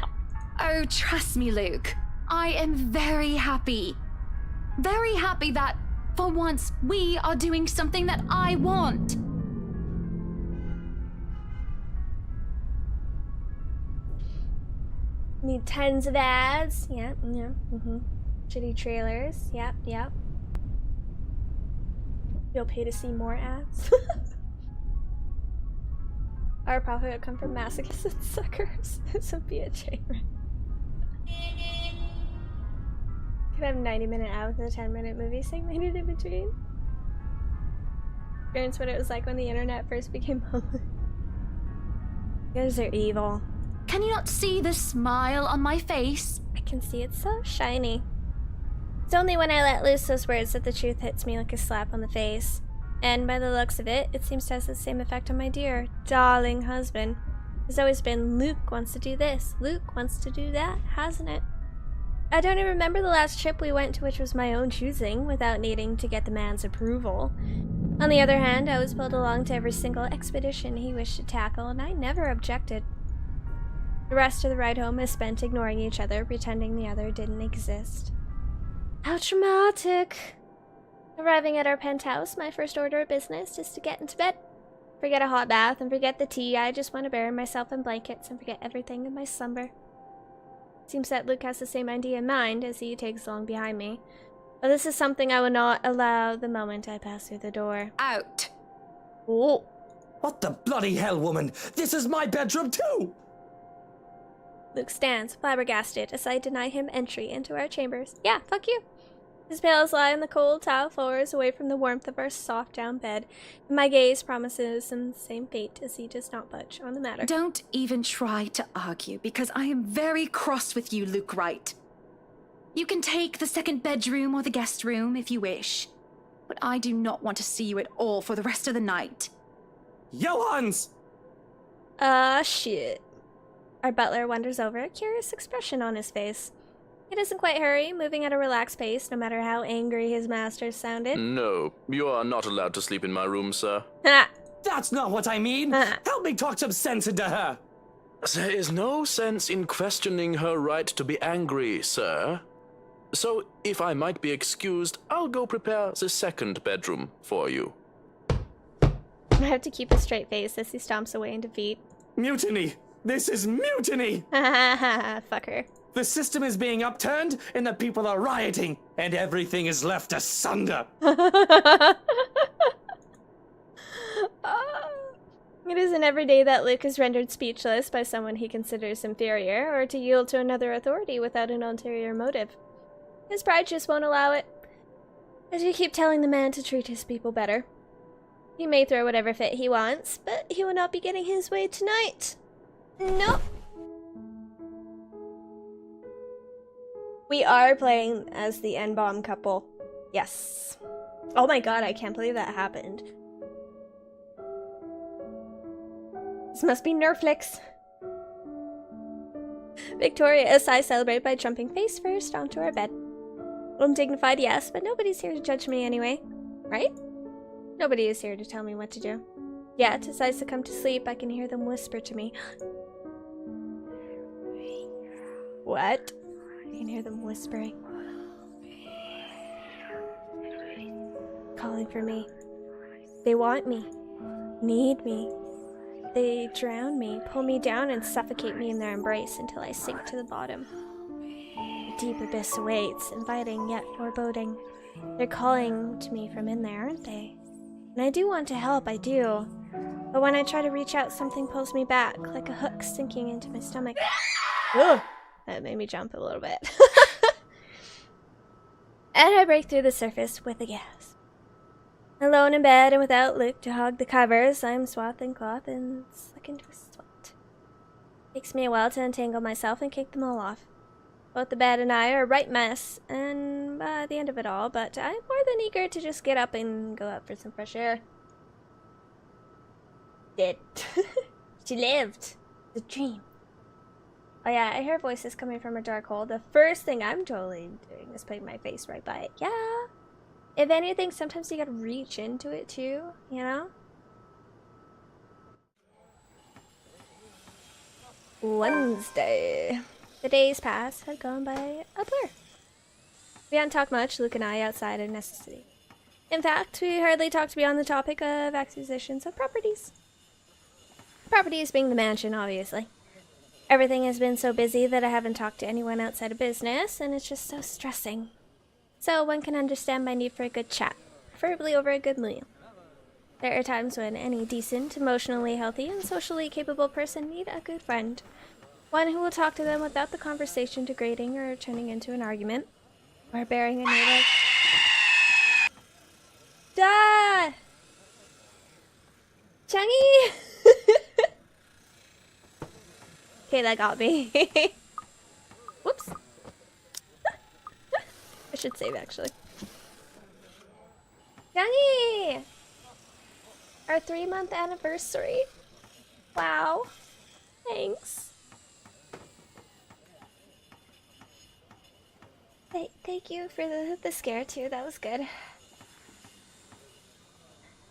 Oh, trust me, Luke. I am very happy. Very happy that, for once, we are doing something that I want. Need tons of ads. Yep, yeah, Shitty trailers. Yep. You'll pay to see more ads. Our profit would come from masochists and suckers. This would be a chain wreck. Could have 90-minute ad with a 10-minute movie segmented in between. Experience what it was like when the internet first became public. You guys are evil. Can you not see the smile on my face? I can see it's so shiny. It's only when I let loose those words that the truth hits me like a slap on the face. And by the looks of it, it seems to have the same effect on my dear, darling husband. It's always been Luke wants to do this, Luke wants to do that, hasn't it? I don't even remember the last trip we went to which was my own choosing, without needing to get the man's approval. On the other hand, I was pulled along to every single expedition he wished to tackle, and I never objected. The rest of the ride home is spent ignoring each other, pretending the other didn't exist. How traumatic. Arriving at our penthouse, my first order of business is to get into bed. Forget a hot bath and forget the tea. I just want to bury myself in blankets and forget everything in my slumber. Seems that Luke has the same idea in mind as he tags along behind me. But this is something I will not allow the moment I pass through the door. Out. Oh. What the bloody hell, woman? This is my bedroom too! Luke stands, flabbergasted, as I deny him entry into our chambers. Yeah, fuck you. His pails lie on the cold tile floors, away from the warmth of our soft down bed, and my gaze promises him the same fate as he does not budge on the matter. Don't even try to argue, because I am very cross with you, Luke Wright. You can take the second bedroom or the guest room if you wish, but I do not want to see you at all for the rest of the night. Johans! Shit. Our butler wanders over, a curious expression on his face. He doesn't quite hurry, moving at a relaxed pace, no matter how angry his master sounded. No, you are not allowed to sleep in my room, sir. That's not what I mean! Help me talk some sense into her! There is no sense in questioning her right to be angry, sir. So, if I might be excused, I'll go prepare the second bedroom for you. I have to keep a straight face as he stomps away in defeat. Mutiny! This is mutiny! Fucker. The system is being upturned, and the people are rioting, and everything is left asunder. It isn't every day that Luke is rendered speechless by someone he considers inferior, or to yield to another authority without an ulterior motive. His pride just won't allow it. I do keep telling the man to treat his people better. He may throw whatever fit he wants, but he will not be getting his way tonight. Nope. We are playing as the N-bomb couple. Yes. Oh my god, I can't believe that happened. This must be Nerflix. Victorious, I celebrate by jumping face first onto our bed. Undignified, yes, but nobody's here to judge me anyway. Right? Nobody is here to tell me what to do. Yet, as I succumb to sleep, I can hear them whisper to me. What? I can hear them whispering. Calling for me. They want me, need me. They drown me, pull me down, and suffocate me in their embrace until I sink to the bottom. A deep abyss awaits, inviting yet foreboding. They're calling to me from in there, aren't they? And I do want to help, I do. But when I try to reach out, something pulls me back, like a hook sinking into my stomach. Ugh! That made me jump a little bit. And I break through the surface with a gasp. Alone in bed and without Luke to hog the covers, I'm swathed in cloth and stuck into a sweat. Takes me a while to untangle myself and kick them all off. Both the bed and I are a right mess, and by the end of it all, but I'm more than eager to just get up and go out for some fresh air. Did. She lived. The dream. Oh yeah, I hear voices coming from a dark hole. The first thing I'm totally doing is putting my face right by it. Yeah. If anything, sometimes you gotta reach into it too, you know? Wednesday. The days past had gone by a blur. We hadn't talked much, Luke and I, outside of necessity. In fact, we hardly talked beyond the topic of acquisitions of properties. Properties being the mansion, obviously. Everything has been so busy that I haven't talked to anyone outside of business, and it's just so stressing. So one can understand my need for a good chat, preferably over a good meal. There are times when any decent, emotionally healthy, and socially capable person need a good friend. One who will talk to them without the conversation degrading or turning into an argument, or bearing a note of... Duh! Chungy! Okay, that got me. Whoops. I should save, actually. Chungy! Our 3-month anniversary. Wow. Thanks. Thank you for the scare too. That was good.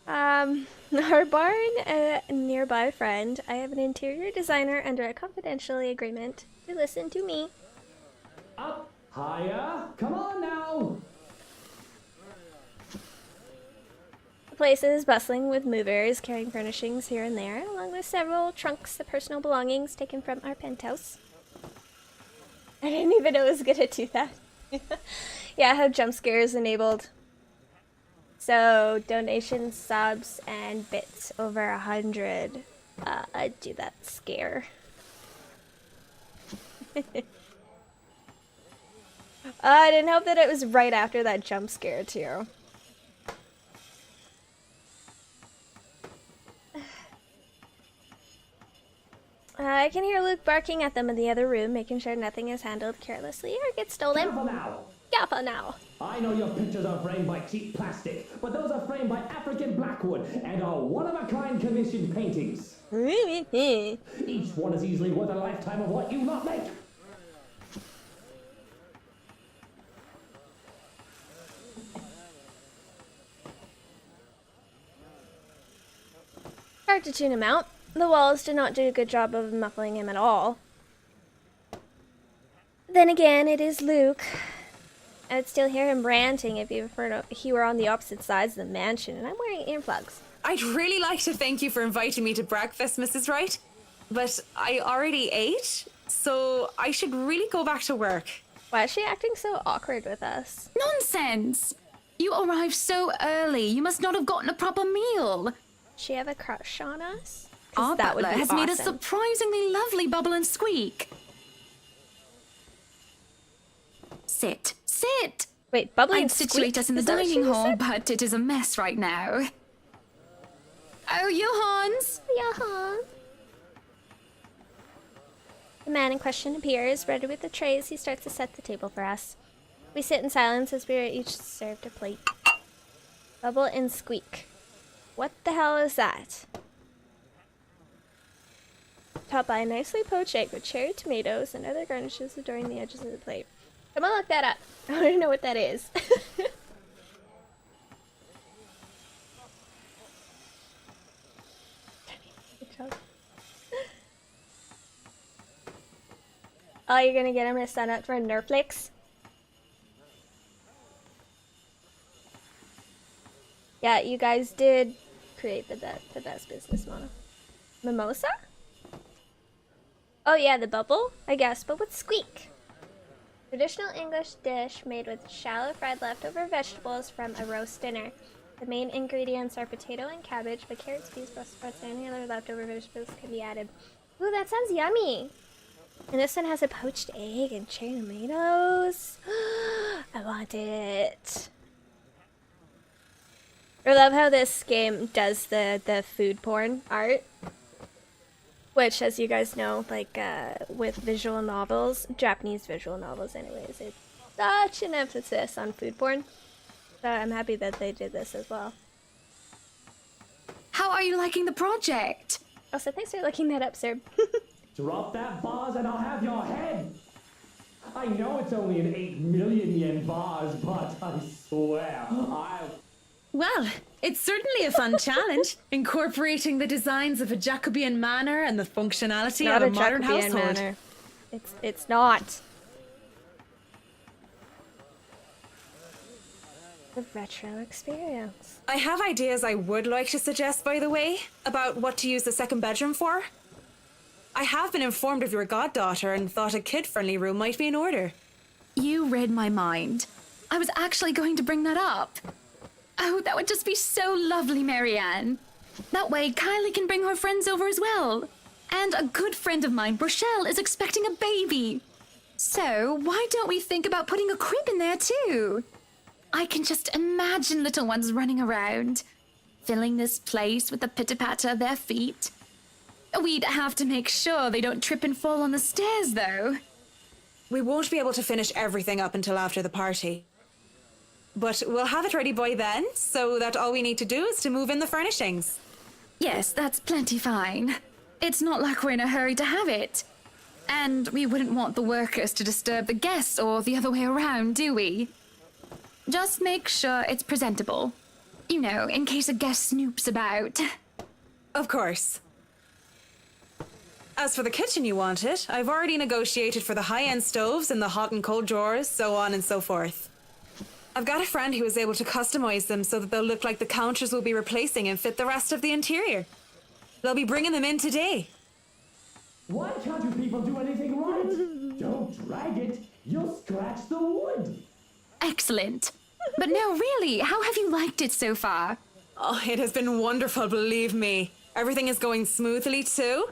Our barn, a nearby friend. I have an interior designer under a confidentiality agreement to listen to me. Up, higher, come on now! The place is bustling with movers carrying furnishings here and there, along with several trunks of personal belongings taken from our penthouse. I didn't even know it was gonna do that. Yeah, I have jump scares enabled. So donations, subs, and bits over 100. I do that scare. I didn't hope that it was right after that jump scare too. I can hear Luke barking at them in the other room, making sure nothing is handled carelessly or gets stolen. Careful now! Careful now! I know your pictures are framed by cheap plastic, but those are framed by African blackwood and are one-of-a-kind commissioned paintings. Each one is easily worth a lifetime of what you not make. Hard to tune him out. The walls did not do a good job of muffling him at all. Then again, it is Luke. I would still hear him ranting if he were on the opposite sides of the mansion, and I'm wearing earplugs. I'd really like to thank you for inviting me to breakfast, Mrs. Wright, but I already ate, so I should really go back to work. Why is she acting so awkward with us? Nonsense! You arrived so early. You must not have gotten a proper meal. She have a crush on us? Our That would butler be has made a awesome. surprisingly lovely bubble and squeak. Sit. Sit! Wait, bubbly I'd and situate squeak? us in the Is that what she dining just hall, said? but it is a mess right now. Oh, Johans! Yeah. The man in question appears, ready with the trays. He starts to set the table for us. We sit in silence as we are each served a plate. Bubble and squeak. What the hell is that? Topped by a nicely poached egg with cherry tomatoes and other garnishes adorning the edges of the plate. Come on, look that up. I want to know what that is. Oh, you're gonna get him to sign up for Nerflix? Yeah, you guys did create the best business model. Mimosa? Oh yeah, the bubble, I guess, but with squeak. Traditional English dish made with shallow fried leftover vegetables from a roast dinner. The main ingredients are potato and cabbage, but carrots, peas, Brussels sprouts, and any other leftover vegetables can be added. Ooh, that sounds yummy! And this one has a poached egg and cherry tomatoes. I want it. I love how this game does the food porn art. Which, as you guys know, like, with visual novels, Japanese visual novels anyways, it's such an emphasis on food porn. So I'm happy that they did this as well. How are you liking the project? Also, thanks for looking that up, sir. Drop that vase and I'll have your head! I know it's only an 8 million yen vase, but I swear, I'll... Well, it's certainly a fun challenge, incorporating the designs of a Jacobean manor and the functionality Not of a a modern Jacobean household. manor. It's not. The retro experience. I have ideas I would like to suggest, by the way, about what to use the second bedroom for. I have been informed of your goddaughter and thought a kid-friendly room might be in order. You read my mind. I was actually going to bring that up. Oh, that would just be so lovely, Marianne. That way, Kylie can bring her friends over as well. And a good friend of mine, Rochelle, is expecting a baby. So, why don't we think about putting a crib in there too? I can just imagine little ones running around, filling this place with the pitter-patter of their feet. We'd have to make sure they don't trip and fall on the stairs, though. We won't be able to finish everything up until after the party. But we'll have it ready by then, so that all we need to do is to move in the furnishings. Yes, that's plenty fine. It's not like we're in a hurry to have it. And we wouldn't want the workers to disturb the guests or the other way around, do we? Just make sure it's presentable. You know, in case a guest snoops about. Of course. As for the kitchen you wanted, I've already negotiated for the high-end stoves and the hot and cold drawers, so on and so forth. I've got a friend who was able to customize them so that they'll look like the counters we'll be replacing and fit the rest of the interior. They'll be bringing them in today. Why can't you people do anything right? Don't drag it, you'll scratch the wood! Excellent. But no, really, how have you liked it so far? Oh, it has been wonderful, believe me. Everything is going smoothly too.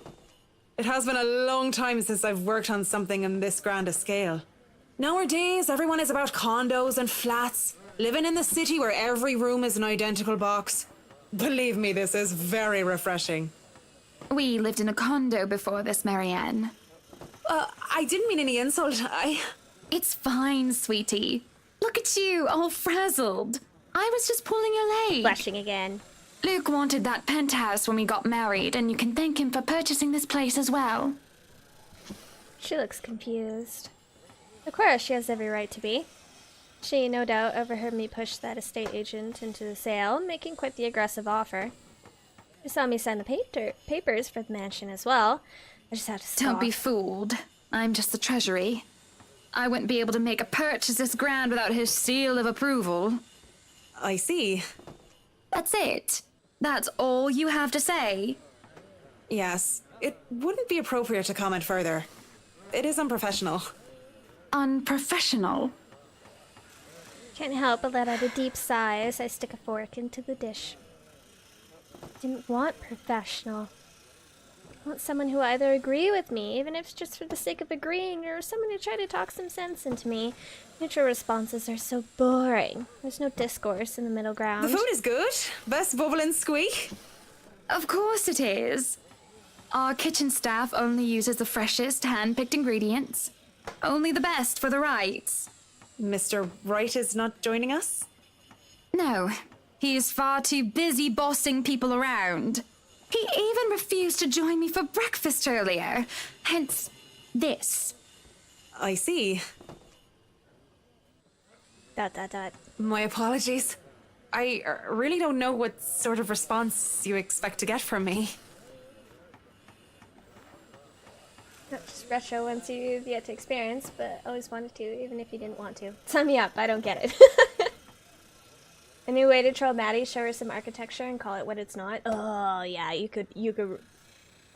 It has been a long time since I've worked on something on this grand a scale. Nowadays, everyone is about condos and flats, living in the city where every room is an identical box. Believe me, this is very refreshing. We lived in a condo before this, Marianne. I didn't mean any insult. It's fine, sweetie. Look at you, all frazzled. I was just pulling your leg. Blushing again. Luke wanted that penthouse when we got married, and you can thank him for purchasing this place as well. She looks confused. Of course, she has every right to be. She, no doubt, overheard me push that estate agent into the sale, making quite the aggressive offer. She saw me sign the papers for the mansion as well. I just had to stop. Don't be fooled. I'm just the treasury. I wouldn't be able to make a purchase this grand without his seal of approval. I see. That's it. That's all you have to say. Yes, it wouldn't be appropriate to comment further. It is unprofessional. Unprofessional? Can't help but let out a deep sigh as I stick a fork into the dish. Didn't want professional. I want someone who either agree with me, even if it's just for the sake of agreeing, or someone who try to talk some sense into me. Neutral responses are so boring. There's no discourse in the middle ground. The food is good. Best bubble and squeak. Of course it is. Our kitchen staff only uses the freshest hand-picked ingredients. Only the best for the Wrights. Mr. Wright is not joining us? No, he is far too busy bossing people around. He even refused to join me for breakfast earlier. Hence, this. I see. ... My apologies. I really don't know what sort of response you expect to get from me. Not just retro ones you've yet to experience, but always wanted to, even if you didn't want to. Sign me up, I don't get it. A new way to troll Maddie, show her some architecture and call it what it's not. Oh yeah, you could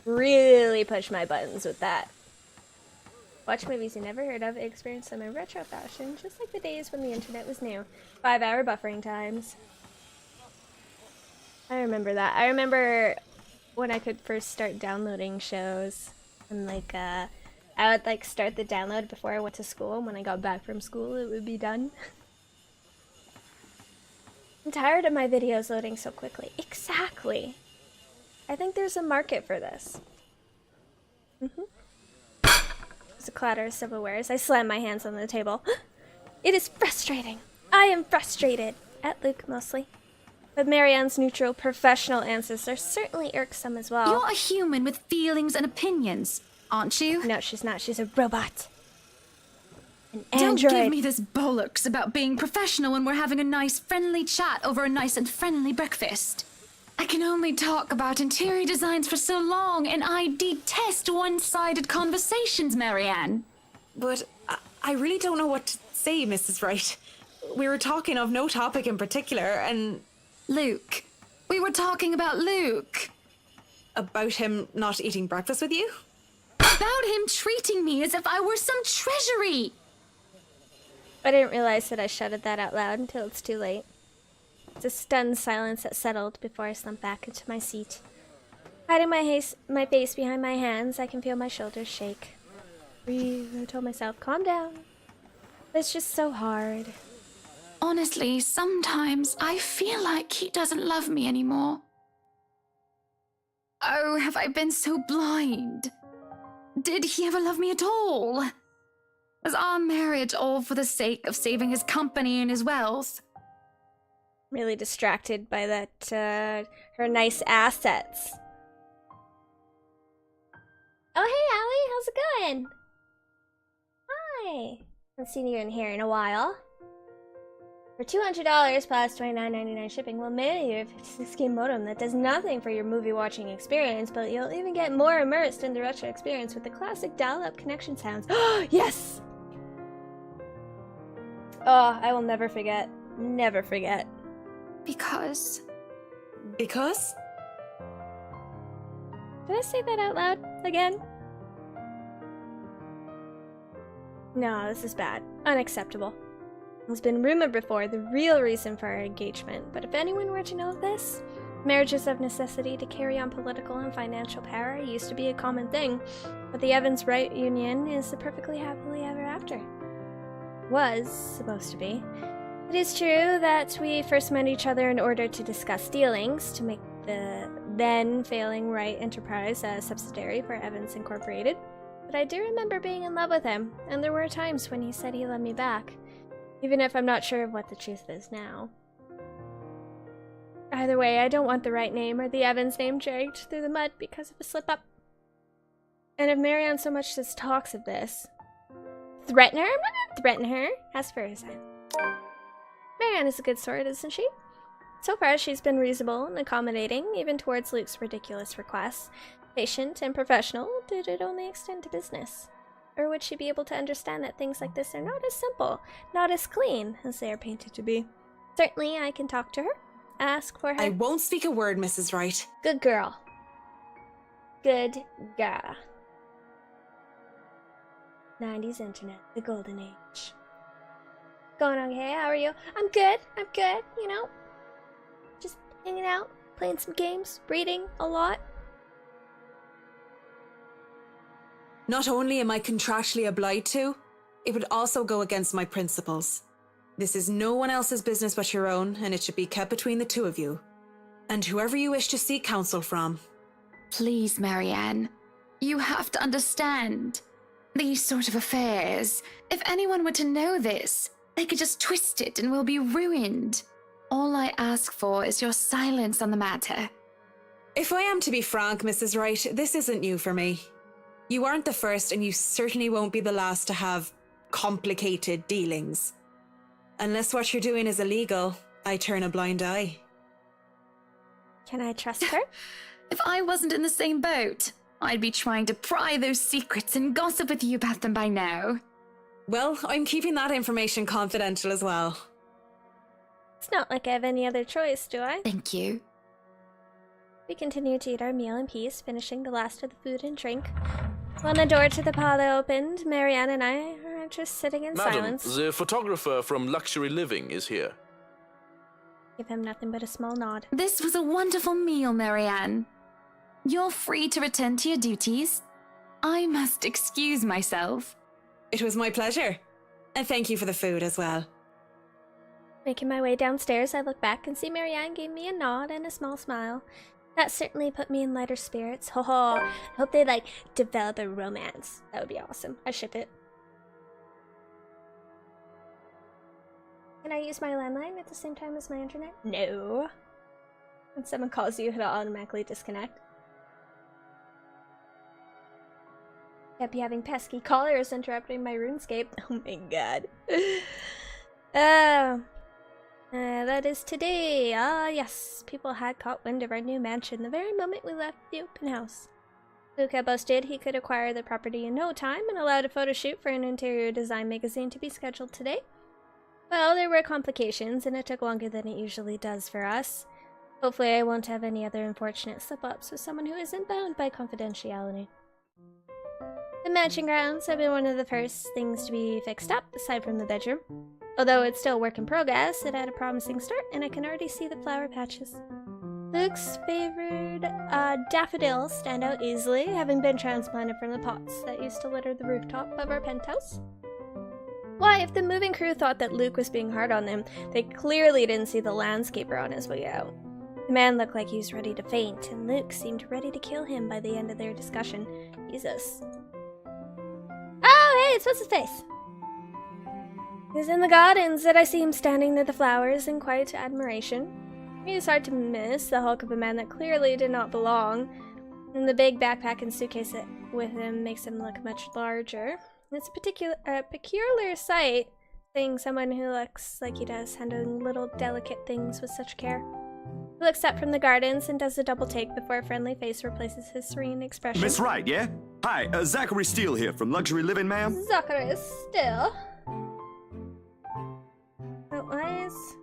really push my buttons with that. Watch movies you never heard of, experience them in retro fashion, just like the days when the internet was new. 5-hour buffering times. I remember that. I remember when I could first start downloading shows, and like I would like start the download before I went to school, and when I got back from school it would be done. I'm tired of my videos loading so quickly. Exactly. I think there's a market for this. There's a clatter of silverwares. I slam my hands on the table. It is frustrating. I am frustrated. At Luke, mostly. But Marianne's neutral, professional answers are certainly irksome as well. You're a human with feelings and opinions, aren't you? No, she's not. She's a robot. An Don't android. give me this bollocks about being professional when we're having a nice, friendly chat over a nice and friendly breakfast. I can only talk about interior designs for so long, and I detest one-sided conversations, Marianne. But I really don't know what to say, Mrs. Wright. We were talking of no topic in particular, and... Luke. We were talking about Luke. About him not eating breakfast with you? About him treating me as if I were some treasury. I didn't realize that I shouted that out loud until it's too late. It's a stunned silence that settled before I slumped back into my seat. Hiding my face behind my hands, I can feel my shoulders shake. Breathe, I told myself, calm down. It's just so hard. Honestly, sometimes I feel like he doesn't love me anymore. Oh, have I been so blind? Did he ever love me at all? Was our marriage all for the sake of saving his company and his wealth? Really distracted by that, her nice assets. Oh, hey, Allie, how's it going? Hi. Haven't seen you in here in a while. For $200 plus $29.99 shipping, we'll mail you a 56K modem that does nothing for your movie watching experience, but you'll even get more immersed in the retro experience with the classic dial-up connection sounds. Yes! Oh, I will never forget. Never forget. Because? Because? Did I say that out loud again? No, this is bad. Unacceptable. It's been rumored before the real reason for our engagement, but if anyone were to know of this, marriages of necessity to carry on political and financial power used to be a common thing, but the Evans-Wright union is a perfectly happily ever after. Was supposed to be. It is true that we first met each other in order to discuss dealings to make the then failing Wright Enterprise a subsidiary for Evans Incorporated, but I do remember being in love with him, and there were times when he said he loved me back, even if I'm not sure of what the truth is now. Either way, I don't want the Wright name or the Evans name dragged through the mud because of a slip-up. And if Marianne so much as talks of this, threaten her? I'm not gonna threaten her. As for his Marianne is a good sort, isn't she? So far, she's been reasonable and accommodating, even towards Luke's ridiculous requests. Patient and professional, did it only extend to business? Or would she be able to understand that things like this are not as simple, not as clean as they are painted to be? Certainly, I can talk to her, ask for her. I won't speak a word, Mrs. Wright. Good girl. Good girl. 90s internet, the golden age. Going okay? How are you? I'm good. I'm good. You know, just hanging out, playing some games, reading a lot. Not only am I contractually obliged to, it would also go against my principles. This is no one else's business but your own, and it should be kept between the two of you. And whoever you wish to seek counsel from. Please, Marianne. You have to understand. These sort of affairs, if anyone were to know this, they could just twist it and we'll be ruined. All I ask for is your silence on the matter. If I am to be frank, Mrs. Wright, this isn't new for me. You aren't the first, and you certainly won't be the last to have complicated dealings. Unless what you're doing is illegal, I turn a blind eye. Can I trust her? If I wasn't in the same boat, I'd be trying to pry those secrets and gossip with you about them by now. Well, I'm keeping that information confidential as well. It's not like I have any other choice, do I? Thank you. We continue to eat our meal in peace, finishing the last of the food and drink. When the door to the parlor opened, Marianne and I are just sitting in Madam, silence. the photographer from Luxury Living is here. Give him nothing but a small nod. This was a wonderful meal, Marianne. You're free to return to your duties. I must excuse myself. It was my pleasure. And thank you for the food as well. Making my way downstairs, I look back and see Marianne gave me a nod and a small smile. That certainly put me in lighter spirits. Ho ho! I hope they, develop a romance. That would be awesome. I ship it. Can I use my landline at the same time as my internet? No. When someone calls you, it'll automatically disconnect. Can't be having pesky callers interrupting my RuneScape. Oh my god. That is today. Ah, yes. People had caught wind of our new mansion the very moment we left the open house. Luca boasted he could acquire the property in no time and allowed a photo shoot for an interior design magazine to be scheduled today. Well, there were complications, and it took longer than it usually does for us. Hopefully I won't have any other unfortunate slip-ups with someone who isn't bound by confidentiality. The mansion grounds have been one of the first things to be fixed up, aside from the bedroom. Although it's still a work in progress, it had a promising start, and I can already see the flower patches. Luke's favored daffodils stand out easily, having been transplanted from the pots that used to litter the rooftop of our penthouse. Why, if the moving crew thought that Luke was being hard on them, they clearly didn't see the landscaper on his way out. The man looked like he was ready to faint, and Luke seemed ready to kill him by the end of their discussion. Jesus. Oh, hey, it's what's his face? He's in the gardens, and I see him standing near the flowers in quiet admiration. He is hard to miss, the hulk of a man that clearly did not belong, and the big backpack and suitcase with him makes him look much larger. It's a peculiar sight, seeing someone who looks like he does, handling little delicate things with such care. He looks up from the gardens and does a double take before a friendly face replaces his serene expression. Miss Wright, yeah? Hi, Zachary Steele here from Luxury Living, ma'am. Zachary Steele? That was...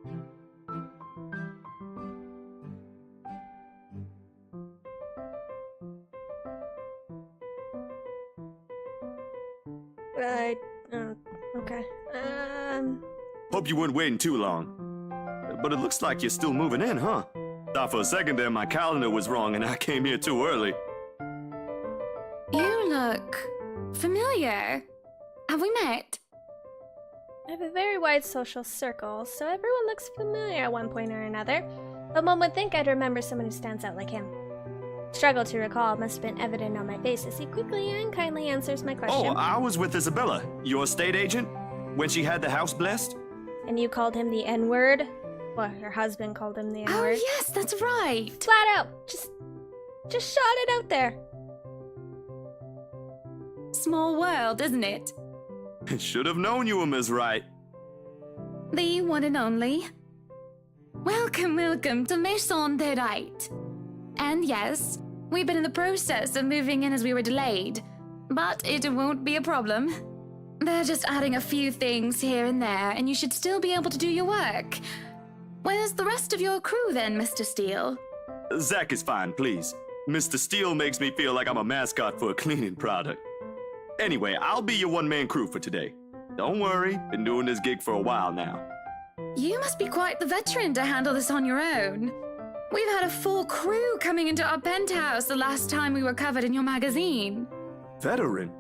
okay. Hope you weren't waiting too long. But it looks like you're still moving in, huh? Thought for a second there my calendar was wrong and I came here too early. You look familiar. Have we met? I have a very wide social circle, so everyone looks familiar at one point or another. But one would think I'd remember someone who stands out like him. Struggle to recall must have been evident on my face as he quickly and kindly answers my question. Oh, I was with Isabella, your estate agent, when she had the house blessed. And you called him the N-word? Well, your husband called him the N-word. Oh, yes, that's right. Flat out. Just shot it out there. Small world, isn't it? Should have known you were Miss Wright. The one and only. Welcome, welcome to Maison de Wright. And yes, we've been in the process of moving in as we were delayed, but it won't be a problem. They're just adding a few things here and there, and you should still be able to do your work. Where's the rest of your crew then, Mr. Steele? Zach is fine, please. Mr. Steele makes me feel like I'm a mascot for a cleaning product. Anyway, I'll be your one-man crew for today. Don't worry, been doing this gig for a while now. You must be quite the veteran to handle this on your own. We've had a full crew coming into our penthouse the last time we were covered in your magazine. Veteran?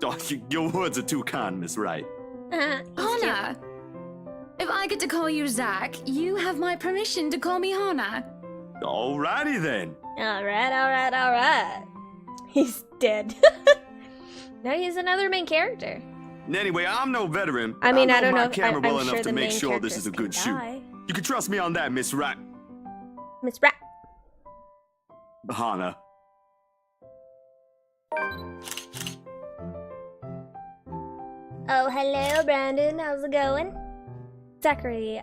Oh, your words are too kind, Miss Wright. Hannah! If I get to call you Zach, you have my permission to call me Hannah. Alrighty then. Alright. He's dead. Now he's another main character. Anyway, I'm no veteran. I mean, I don't my know. camera well I'm enough sure to the make main sure this is a good shoot. die. You can trust me on that, Miss Wright. Miss Rat. Hannah. Oh, hello, Brandon. How's it going? Zachary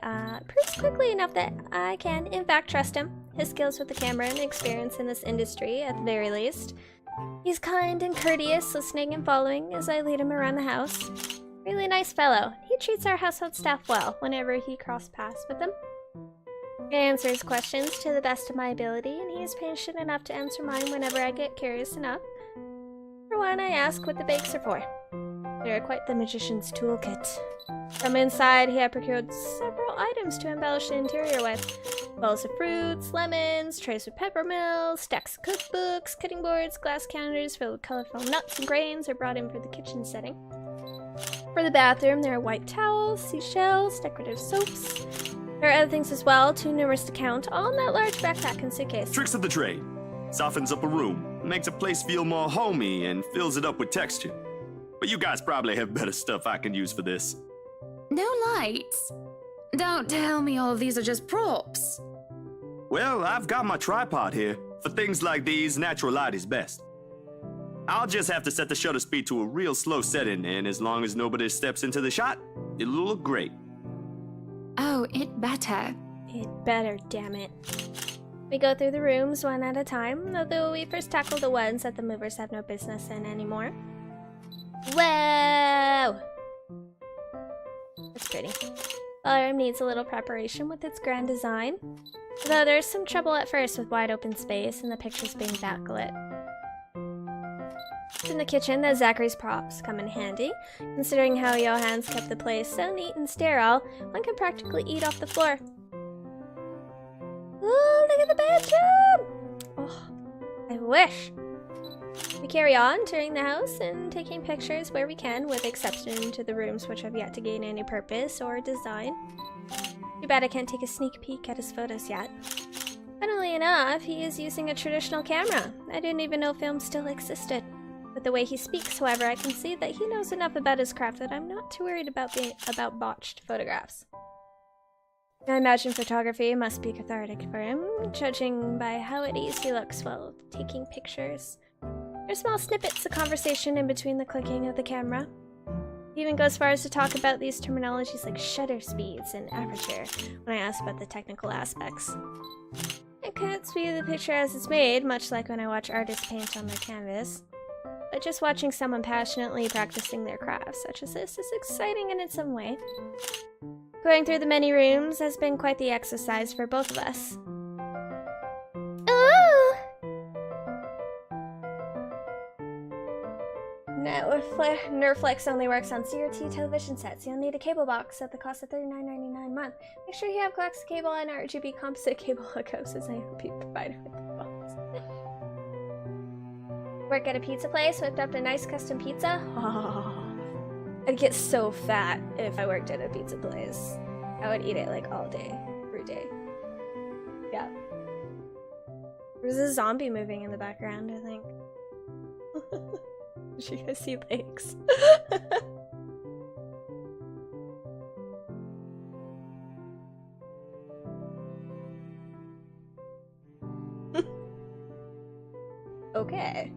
proves quickly enough that I can, in fact, trust him. His skills with the camera and experience in this industry, at the very least. He's kind and courteous, listening and following as I lead him around the house. Really nice fellow. He treats our household staff well whenever he cross paths with them. I answer his questions to the best of my ability, and he is patient enough to answer mine whenever I get curious enough. For one, I ask what the bakes are for. They are quite the magician's toolkit. From inside, he had procured several items to embellish the interior with. Bowls of fruits, lemons, trays with peppermills, stacks of cookbooks, cutting boards, glass counters filled with colorful nuts and grains are brought in for the kitchen setting. For the bathroom, there are white towels, seashells, decorative soaps. There are other things as well, too numerous to count, all in that large backpack and suitcase. Tricks of the trade. Softens up a room, makes a place feel more homey, and fills it up with texture. But you guys probably have better stuff I can use for this. No lights? Don't tell me all of these are just props. Well, I've got my tripod here. For things like these, natural light is best. I'll just have to set the shutter speed to a real slow setting, and as long as nobody steps into the shot, it'll look great. Oh, it better. It better, damn it. We go through the rooms one at a time, although we first tackle the ones that the movers have no business in anymore. Whoa! That's pretty. Ballroom needs a little preparation with its grand design, though there's some trouble at first with wide open space and the pictures being backlit. It's in the kitchen that Zachary's props come in handy. Considering how Johans kept the place so neat and sterile, one can practically eat off the floor. Ooh, look at the bedroom! Oh, I wish. We carry on, touring the house and taking pictures where we can, with exception to the rooms which have yet to gain any purpose or design. Too bad I can't take a sneak peek at his photos yet. Funnily enough, he is using a traditional camera. I didn't even know film still existed. With the way he speaks, however, I can see that he knows enough about his craft that I'm not too worried about botched photographs. I imagine photography must be cathartic for him, judging by how at ease he looks while taking pictures. There's small snippets of conversation in between the clicking of the camera. He even goes as far as to talk about these terminologies like shutter speeds and aperture when I ask about the technical aspects. I can't see the picture as it's made, much like when I watch artists paint on their canvas. But just watching someone passionately practicing their craft such as this is exciting in its own way. Going through the many rooms has been quite the exercise for both of us. Ooh! Nerflex only works on CRT television sets. You'll need a cable box at the cost of $39.99 a month. Make sure you have coax cable and RGB composite cable hookups as I will be provided with the box. Work at a pizza place, whipped up a nice custom pizza. Oh, I'd get so fat if I worked at a pizza place. I would eat it like all day, every day. Yeah. There's a zombie moving in the background, I think. Did you guys see legs? Okay.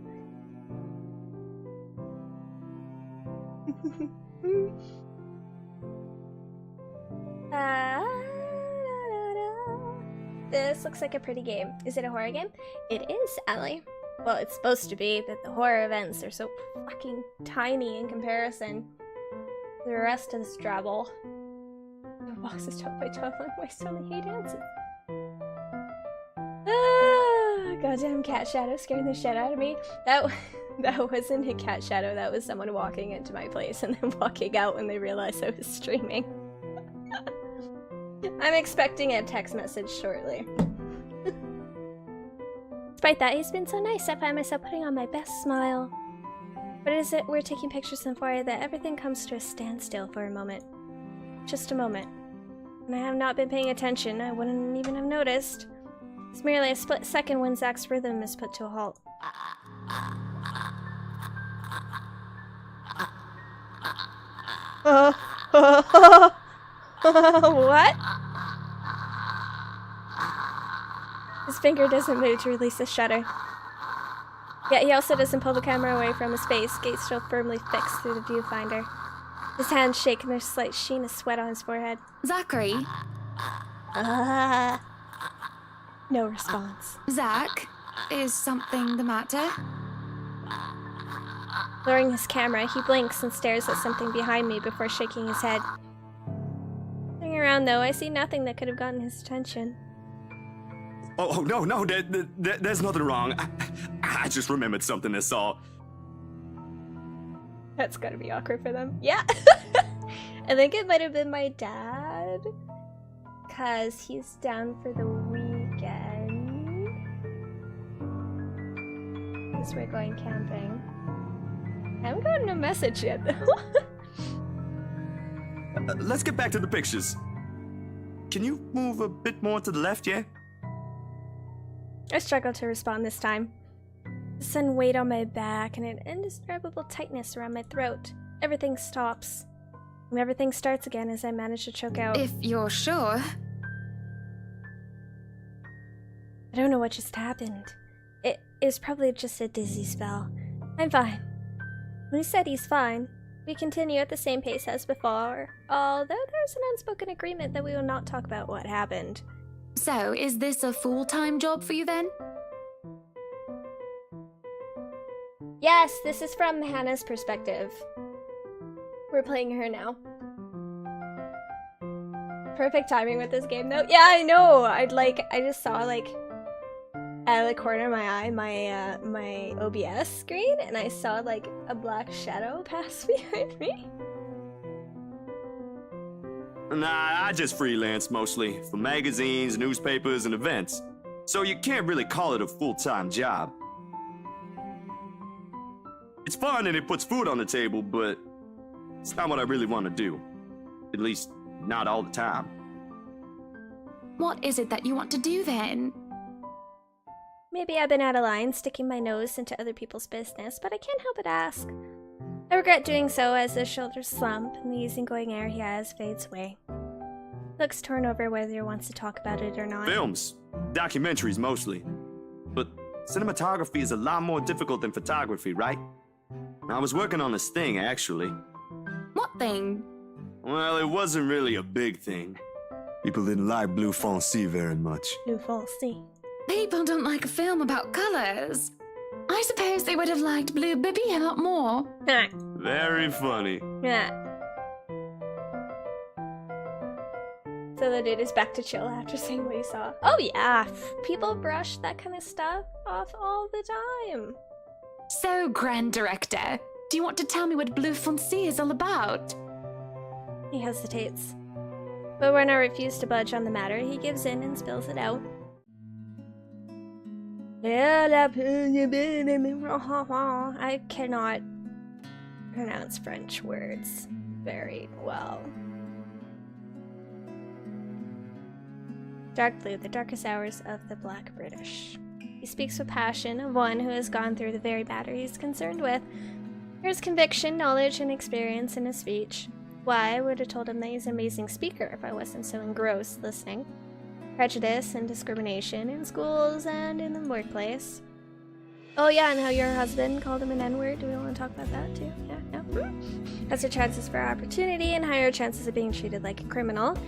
This looks like a pretty game. Is it a horror game? It is, Allie. Well, it's supposed to be, but the horror events are so fucking tiny in comparison to the rest of this drabble. The box is topped by 12 my Sony Hey dances. Ah, goddamn cat shadow scaring the shit out of me. That wasn't a cat shadow, that was someone walking into my place and then walking out when they realized I was streaming. I'm expecting a text message shortly. Despite that, he's been so nice, I find myself putting on my best smile. But is it we're taking pictures in for that everything comes to a standstill for a moment? Just a moment. And I have not been paying attention, I wouldn't even have noticed. It's merely a split second when Zach's rhythm is put to a halt. What? His finger doesn't move to release the shutter. Yet he also doesn't pull the camera away from his face, gaze still firmly fixed through the viewfinder. His hands shake and there's a slight sheen of sweat on his forehead. Zachary? No response. Zach, is something the matter? Lowering his camera, he blinks and stares at something behind me before shaking his head. Turning around though, I see nothing that could have gotten his attention. Oh, no, there's nothing wrong. I just remembered something, that's all. That's gotta be awkward for them. Yeah. I think it might have been my dad. Cause he's down for the weekend. Because we're going camping. I haven't gotten a message yet though. Let's get back to the pictures. Can you move a bit more to the left, yeah? I struggled to respond this time. The sun weighed on my back and an indescribable tightness around my throat. Everything stops. And everything starts again as I manage to choke out. If you're sure. I don't know what just happened. It was probably just a dizzy spell. I'm fine. When he said he's fine, we continue at the same pace as before, although there's an unspoken agreement that we will not talk about what happened. So, is this a full-time job for you then? Yes, this is from Hannah's perspective. We're playing her now. Perfect timing with this game though. Yeah, I know! I just saw like out of the corner of my eye my OBS screen and I saw like a black shadow pass behind me. Nah, I just freelance mostly, for magazines, newspapers, and events. So you can't really call it a full-time job. It's fun and it puts food on the table, but it's not what I really want to do. At least, not all the time. What is it that you want to do then? Maybe I've been out of line, sticking my nose into other people's business, but I can't help but ask. I regret doing so as his shoulders slump and the easygoing air he has fades away. Looks torn over whether he wants to talk about it or not. Films. Documentaries mostly. But cinematography is a lot more difficult than photography, right? I was working on this thing, actually. What thing? Well, it wasn't really a big thing. People didn't like Blue Fonzie very much. Blue Fonzie. People don't like a film about colors. I suppose they would have liked Blue Bibby a lot more. Very funny. Yeah. So the dude is back to chill after seeing what he saw. Oh yeah, people brush that kind of stuff off all the time. So, Grand Director, do you want to tell me what Blue Fonzie is all about? He hesitates. But when I refuse to budge on the matter, he gives in and spills it out. I cannot pronounce French words very well. Dark blue, the darkest hours of the Black British. He speaks with passion of one who has gone through the very matter he's concerned with. There's conviction, knowledge, and experience in his speech. Why, I would have told him that he's an amazing speaker if I wasn't so engrossed listening. Prejudice and discrimination in schools and in the workplace. Oh yeah, and how your husband called him an N-word. Do we want to talk about that too? Yeah, no. Lesser chances for opportunity and higher chances of being treated like a criminal.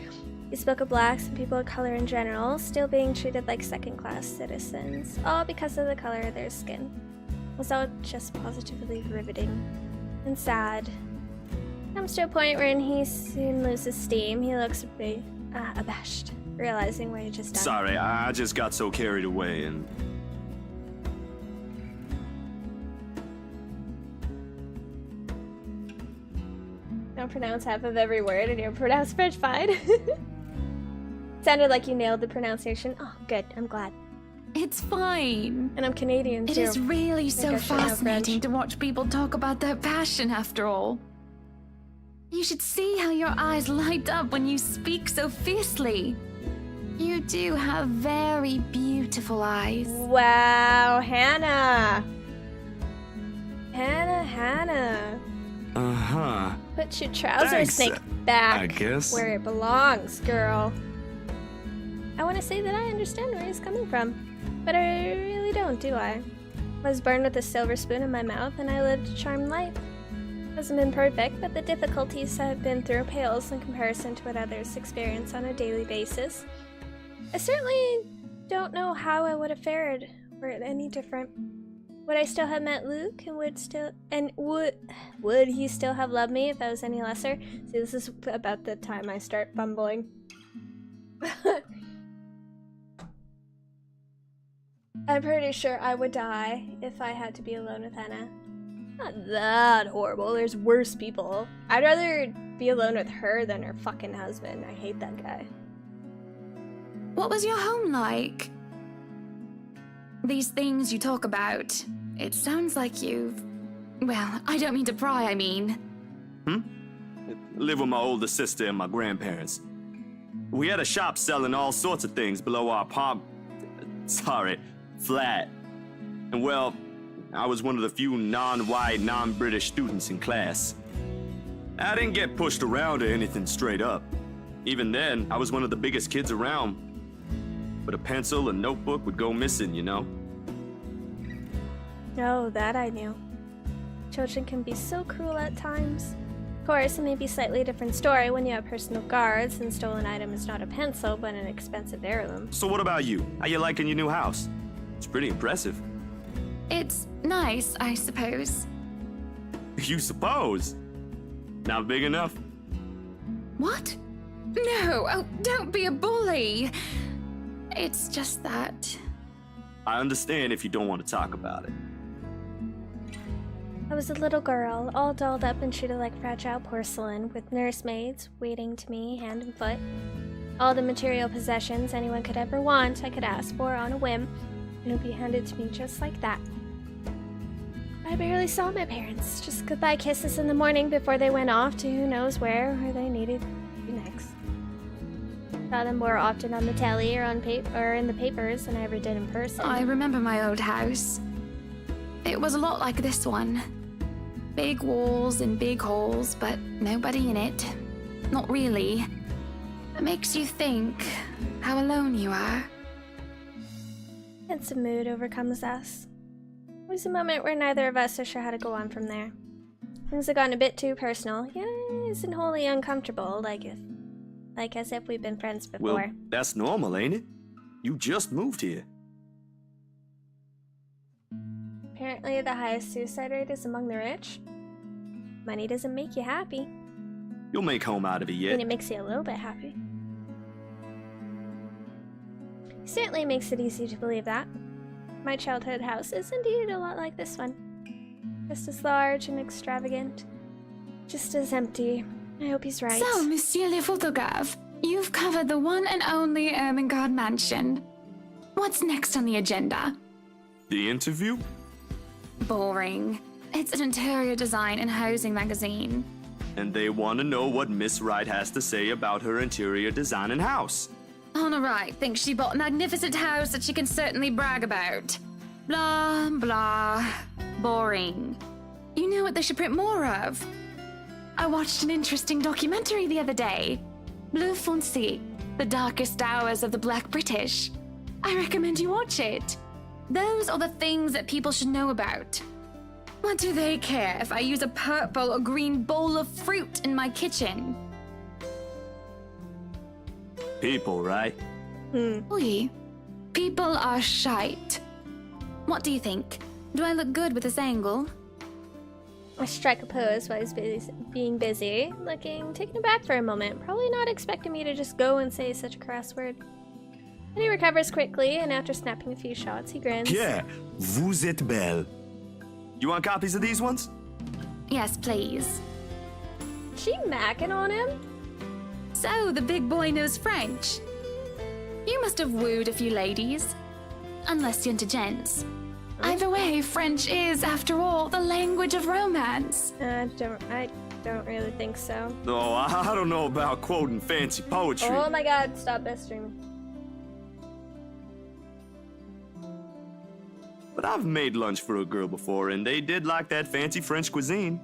He spoke of blacks and people of color in general, still being treated like second-class citizens, all because of the color of their skin. It was all just positively riveting and sad. Comes to a point wherein he soon loses steam. He looks a bit abashed, realizing what he just done. Sorry, I just got so carried away and... Don't pronounce half of every word and you pronounce French fine. Sounded like you nailed the pronunciation. Oh, good. I'm glad. It's fine. And I'm Canadian, too. It is really so I should know fascinating French. to watch people talk about their passion, after all. You should see how your eyes light up when you speak so fiercely. You do have very beautiful eyes. Wow, Hannah. Hannah. Uh-huh. Put your trouser Thanks, snake back I guess. where it belongs, girl. I want to say that I understand where he's coming from, but I really don't, do I? I was born with a silver spoon in my mouth, and I lived a charmed life. It hasn't been perfect, but the difficulties I've been through pales in comparison to what others experience on a daily basis. I certainly don't know how I would have fared were it any different. Would I still have met Luke, and would he still have loved me if I was any lesser? See, this is about the time I start bumbling. I'm pretty sure I would die if I had to be alone with Hannah. Not that horrible, there's worse people. I'd rather be alone with her than her fucking husband. I hate that guy. What was your home like? These things you talk about, it sounds like you've... Well, I don't mean to pry, I mean. Live with my older sister and my grandparents. We had a shop selling all sorts of things below our flat. And well, I was one of the few non-white, non-British students in class. I didn't get pushed around or anything straight up. Even then, I was one of the biggest kids around. But a pencil and notebook would go missing, you know? Oh, that I knew. Children can be so cruel at times. Of course, it may be a slightly different story when you have personal guards and stolen item is not a pencil but an expensive heirloom. So what about you? How you liking your new house? It's pretty impressive. It's nice, I suppose. You suppose? Not big enough? What? No, oh, don't be a bully. It's just that... I understand if you don't want to talk about it. I was a little girl, all dolled up and treated like fragile porcelain, with nursemaids waiting to me hand and foot. All the material possessions anyone could ever want, I could ask for on a whim, and it would be handed to me just like that. I barely saw my parents, just goodbye kisses in the morning before they went off to who knows where they needed to be next. Saw them more often on the telly or or in the papers than I ever did in person. I remember my old house. It was a lot like this one. Big walls and big halls, but nobody in it. Not really. It makes you think how alone you are. Tense mood overcomes us. It was a moment where neither of us are sure how to go on from there. Things have gotten a bit too personal, yet it isn't wholly uncomfortable, like as if we've been friends before. Well, that's normal, ain't it? You just moved here. Apparently, the highest suicide rate is among the rich. Money doesn't make you happy. You'll make home out of it I yet. mean, it makes you a little bit happy. It certainly makes it easy to believe that. My childhood house is indeed a lot like this one. Just as large and extravagant. Just as empty. I hope he's right. So, Monsieur le Photographe, you've covered the one and only Ermengarde Mansion. What's next on the agenda? The interview? Boring. It's an interior design and housing magazine. And they want to know what Miss Wright has to say about her interior design and house. Honor Wright thinks she bought a magnificent house that she can certainly brag about. Blah, blah. Boring. You know what they should print more of? I watched an interesting documentary the other day. Bleu Foncé, The Darkest Hours of the Black British. I recommend you watch it. Those are the things that people should know about. What do they care if I use a purple or green bowl of fruit in my kitchen? People, right? Oui. People are shite. What do you think? Do I look good with this angle? I strike a pose while he's being busy, taken aback for a moment, probably not expecting me to just go and say such a crass word. Then he recovers quickly, and after snapping a few shots, he grins. Yeah, vous êtes belle. You want copies of these ones? Yes, please. Is she macking on him? So, the big boy knows French. You must have wooed a few ladies. Unless you're into gents. Either way, French is, after all, the language of romance. I don't really think so. No, I don't know about quoting fancy poetry. Oh my god, stop pestering me. But I've made lunch for a girl before, and they did like that fancy French cuisine.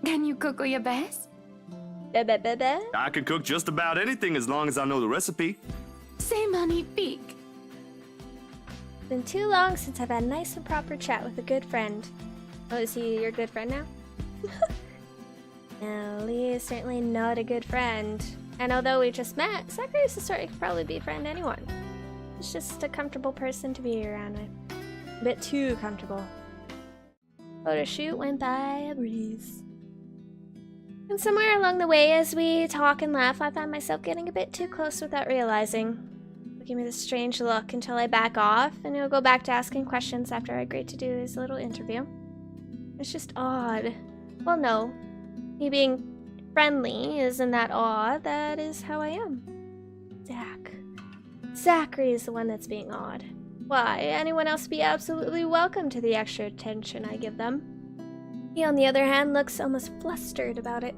Can you cook your best? I can cook just about anything as long as I know the recipe. C'est magnifique. Been too long since I've had a nice and proper chat with a good friend. Oh, is he your good friend now? No, Lee is certainly not a good friend. And although we just met, Zacharias could probably be a friend to anyone. It's just a comfortable person to be around with. A bit too comfortable. Photo shoot went by a breeze. And somewhere along the way, as we talk and laugh, I found myself getting a bit too close without realizing. Give me this strange look until I back off, and he'll go back to asking questions after I agreed to do his little interview. It's just odd. Well, no. Me being friendly isn't that odd. That is how I am. Zachary is the one that's being odd. Why? Anyone else be absolutely welcome to the extra attention I give them. He, on the other hand, looks almost flustered about it.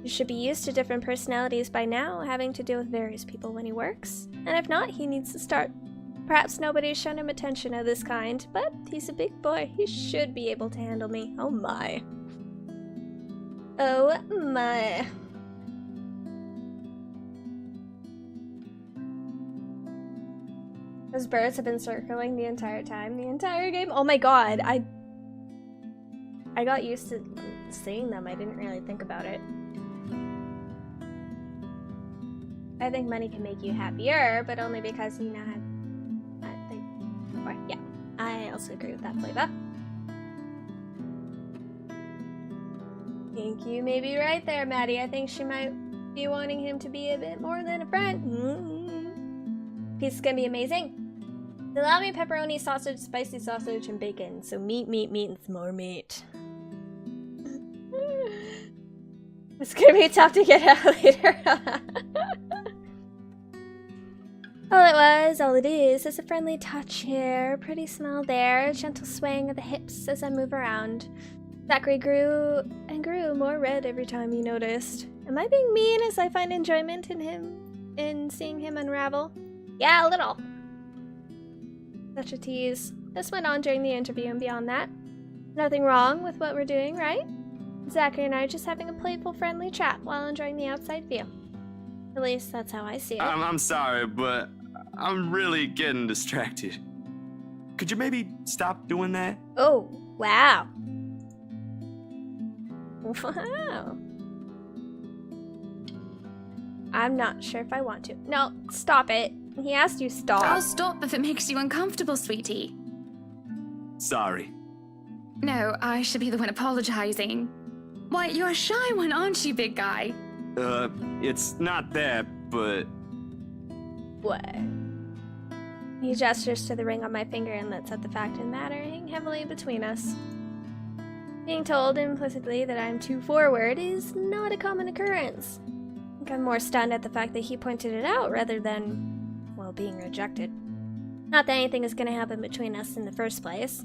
He should be used to different personalities by now, having to deal with various people when he works. And if not, he needs to start. Perhaps nobody's shown him attention of this kind, but he's a big boy. He should be able to handle me. Oh my. Oh my. Those birds have been circling the entire time, the entire game. Oh my god, I got used to seeing them. I didn't really think about it. I think money can make you happier, but only because you know how I think. Or, yeah, I also agree with that flavor. I think you may be right there, Maddie. I think she might be wanting him to be a bit more than a friend. Pizza's gonna be amazing. Allow me pepperoni, sausage, spicy sausage, and bacon. So meat, and some more meat. It's gonna be tough to get out later. All it is a friendly touch here, pretty smell there, a gentle swaying of the hips as I move around. Zachary grew and grew more red every time he noticed. Am I being mean as I find enjoyment in seeing him unravel? Yeah, a little. Such a tease. This went on during the interview and beyond that. Nothing wrong with what we're doing, right? Zachary and I are just having a playful, friendly chat while enjoying the outside view. At least that's how I see it. I'm sorry, but I'm really getting distracted. Could you maybe stop doing that? Oh, wow. Wow. I'm not sure if I want to. No, stop it. He asked you stop. I'll stop if it makes you uncomfortable, sweetie. Sorry. No, I should be the one apologizing. Why, you're a shy one, aren't you, big guy? It's not that, but... What? He gestures to the ring on my finger and lets out the fact of the matter hang heavily between us. Being told implicitly that I'm too forward is not a common occurrence. I think I'm more stunned at the fact that he pointed it out rather than, well, being rejected. Not that anything is gonna happen between us in the first place.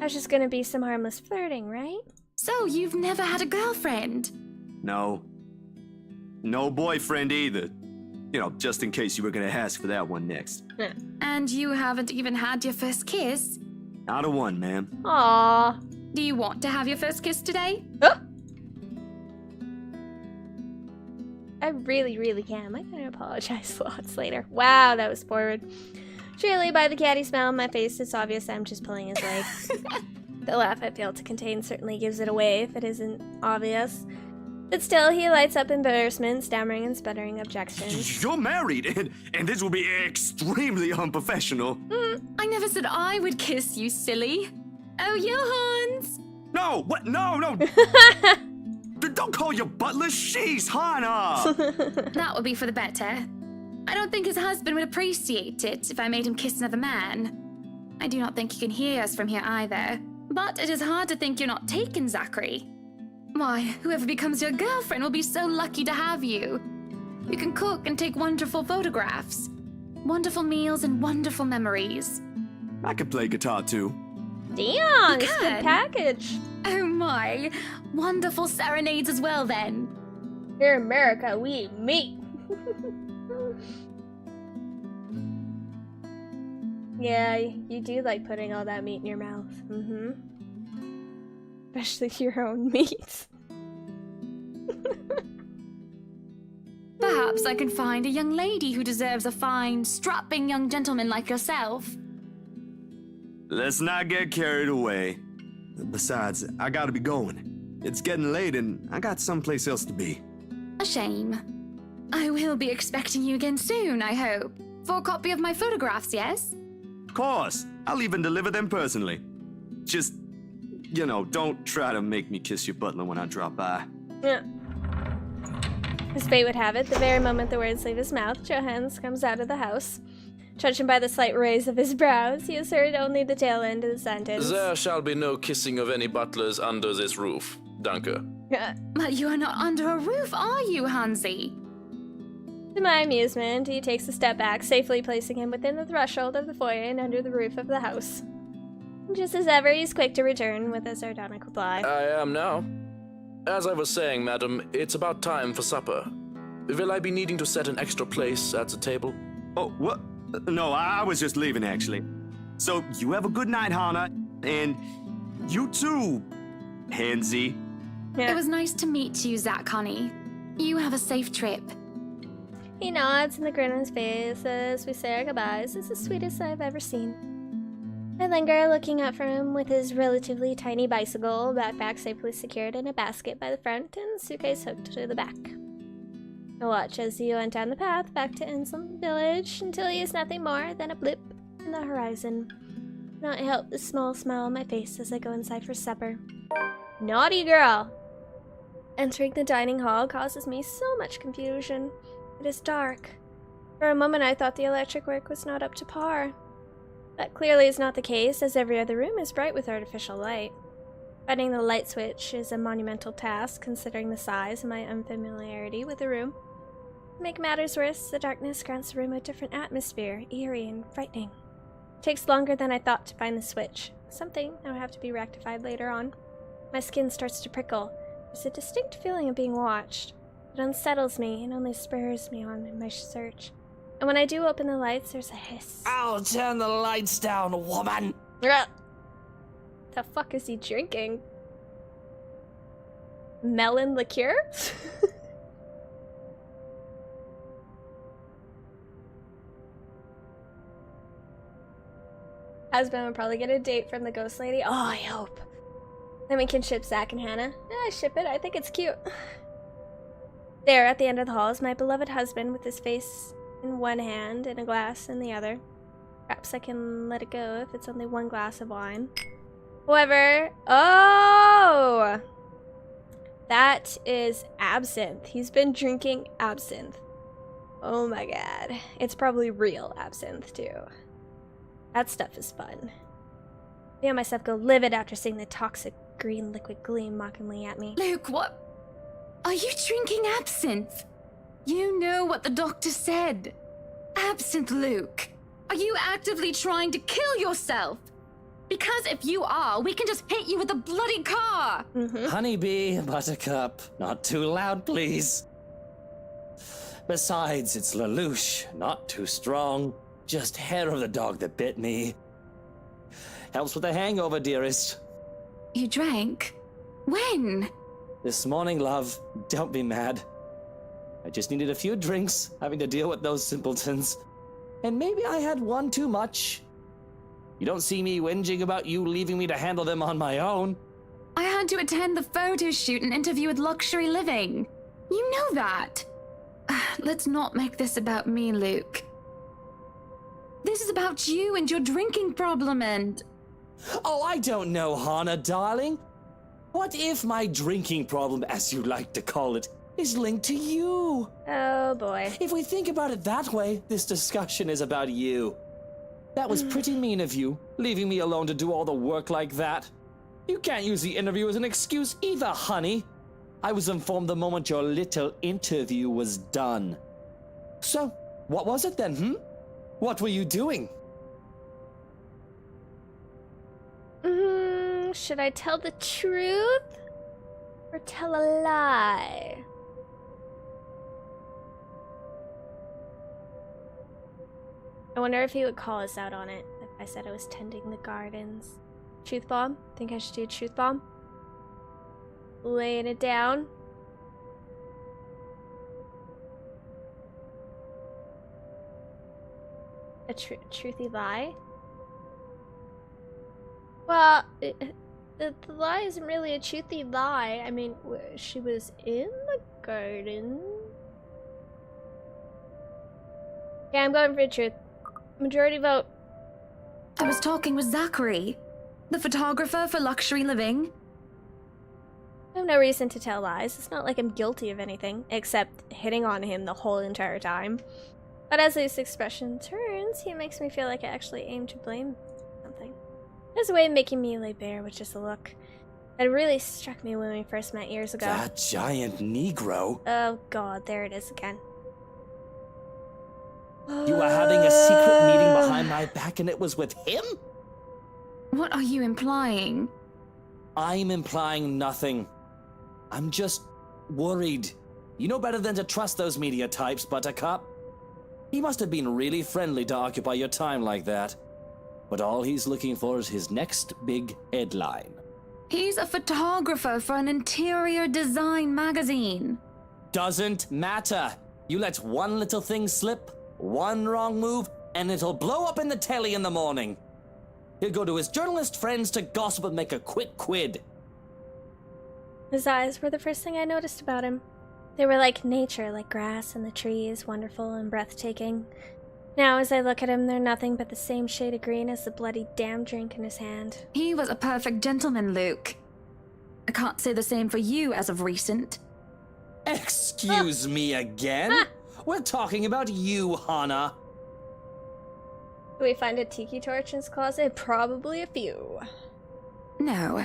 I was just gonna be some harmless flirting, right? So, you've never had a girlfriend? No. No boyfriend either. You know, just in case you were gonna ask for that one next. And you haven't even had your first kiss? Not a one, ma'am. Aww. Do you want to have your first kiss today? Oh. I really can. I'm gonna apologize lots later. Wow, that was forward. Surely by the catty smile on my face, it's obvious I'm just pulling his leg. The laugh I failed to contain certainly gives it away if it isn't obvious. But still, he lights up embarrassment, stammering and sputtering objections. You're married, and this will be extremely unprofessional. I never said I would kiss you, silly. Oh, Johans! No, what? No! Don't call your butler. She's Hannah. That would be for the better. I don't think his husband would appreciate it if I made him kiss another man. I do not think he can hear us from here either. But it is hard to think you're not taken, Zachary. Why, whoever becomes your girlfriend will be so lucky to have you. You can cook and take wonderful photographs. Wonderful meals and wonderful memories. I could play guitar too. Damn, it's a good package. Oh my, wonderful serenades as well then. Here in America, we eat meat. Yeah, you do like putting all that meat in your mouth. Especially your own meat. Perhaps I can find a young lady who deserves a fine, strapping young gentleman like yourself. Let's not get carried away. Besides, I gotta be going. It's getting late and I got someplace else to be. A shame. I will be expecting you again soon, I hope. For a copy of my photographs, yes? Of course. I'll even deliver them personally. Just, you know, don't try to make me kiss your butler when I drop by. Yeah. As fate would have it, the very moment the words leave his mouth, Johans comes out of the house. Judging by the slight raise of his brows, he has heard only the tail end of the sentence. There shall be no kissing of any butlers under this roof. Danke. But you are not under a roof, are you, Hansi? To my amusement, he takes a step back, safely placing him within the threshold of the foyer and under the roof of the house. Just as ever, he's quick to return with a sardonic reply. I am now. As I was saying, madam, it's about time for supper. Will I be needing to set an extra place at the table? Oh, what? No, I was just leaving, actually. So, you have a good night, Hana. And you too, Hansi. It was nice to meet you, Zach, honey. You have a safe trip. He nods and the grin on his face as we say our goodbyes is the sweetest I've ever seen. I linger, looking out for him with his relatively tiny bicycle, backpack safely secured in a basket by the front and suitcase hooked to the back. I watch as he went down the path back to Enslam Village until he is nothing more than a blip in the horizon. Not help the small smile on my face as I go inside for supper. Naughty girl! Entering the dining hall causes me so much confusion. It is dark. For a moment I thought the electric work was not up to par. That clearly is not the case, as every other room is bright with artificial light. Finding the light switch is a monumental task, considering the size and my unfamiliarity with the room. To make matters worse, the darkness grants the room a different atmosphere, eerie and frightening. It takes longer than I thought to find the switch, something that will have to be rectified later on. My skin starts to prickle. There's a distinct feeling of being watched. It unsettles me and only spurs me on in my search. And when I do open the lights, there's a hiss. I'll turn the lights down, woman! The fuck is he drinking? Melon liqueur? Husband would probably get a date from the ghost lady. Oh, I hope. Then we can ship Zach and Hannah. I ship it. I think it's cute. There, at the end of the hall, is my beloved husband with his face in one hand and a glass in the other. Perhaps I can let it go if it's only one glass of wine. However, oh! That is absinthe. He's been drinking absinthe. Oh my god. It's probably real absinthe, too. That stuff is fun. I feel myself go livid after seeing the toxic green liquid gleam mockingly at me. Luke, what? Are you drinking absinthe? You know what the doctor said. Absinthe, Luke. Are you actively trying to kill yourself? Because if you are, we can just hit you with a bloody car. Honeybee, Buttercup, not too loud, please. Besides, it's Lelouch, not too strong. Just hair of the dog that bit me. Helps with the hangover, dearest. You drank? When? This morning, love. Don't be mad. I just needed a few drinks, having to deal with those simpletons. And maybe I had one too much. You don't see me whinging about you leaving me to handle them on my own. I had to attend the photo shoot and interview with Luxury Living. You know that. Let's not make this about me, Luke. This is about you and your drinking problem and... Oh, I don't know, Hana, darling. What if my drinking problem, as you like to call it, is linked to you? Oh boy. If we think about it that way, this discussion is about you. That was pretty mean of you, leaving me alone to do all the work like that. You can't use the interview as an excuse either, honey. I was informed the moment your little interview was done. So, what was it then, What were you doing? Should I tell the truth? Or tell a lie? I wonder if he would call us out on it if I said I was tending the gardens. Truth bomb? Think I should do a truth bomb? Laying it down. A truthy lie? Well, the lie isn't really a truthy lie. I mean, she was in the garden. Yeah, I'm going for the truth. Majority vote. I was talking with Zachary, the photographer for Luxury Living. I have no reason to tell lies. It's not like I'm guilty of anything, except hitting on him the whole entire time. But as Luke's expression turns, he makes me feel like I actually aim to blame something. There's a way of making me lay bare with just a look. It really struck me when we first met years ago. That giant Negro? Oh god, there it is again. You were having a secret meeting behind my back and it was with him? What are you implying? I'm implying nothing. I'm just worried. You know better than to trust those media types, Buttercup. He must have been really friendly to occupy your time like that. But all he's looking for is his next big headline. He's a photographer for an interior design magazine. Doesn't matter. You let one little thing slip, one wrong move, and it'll blow up in the telly in the morning. He'll go to his journalist friends to gossip and make a quick quid. His eyes were the first thing I noticed about him. They were like nature, like grass and the trees, wonderful and breathtaking. Now, as I look at him, they're nothing but the same shade of green as the bloody damn drink in his hand. He was a perfect gentleman, Luke. I can't say the same for you as of recent. Excuse me again? We're talking about you, Hana. Do we find a tiki torch in his closet? Probably a few. No.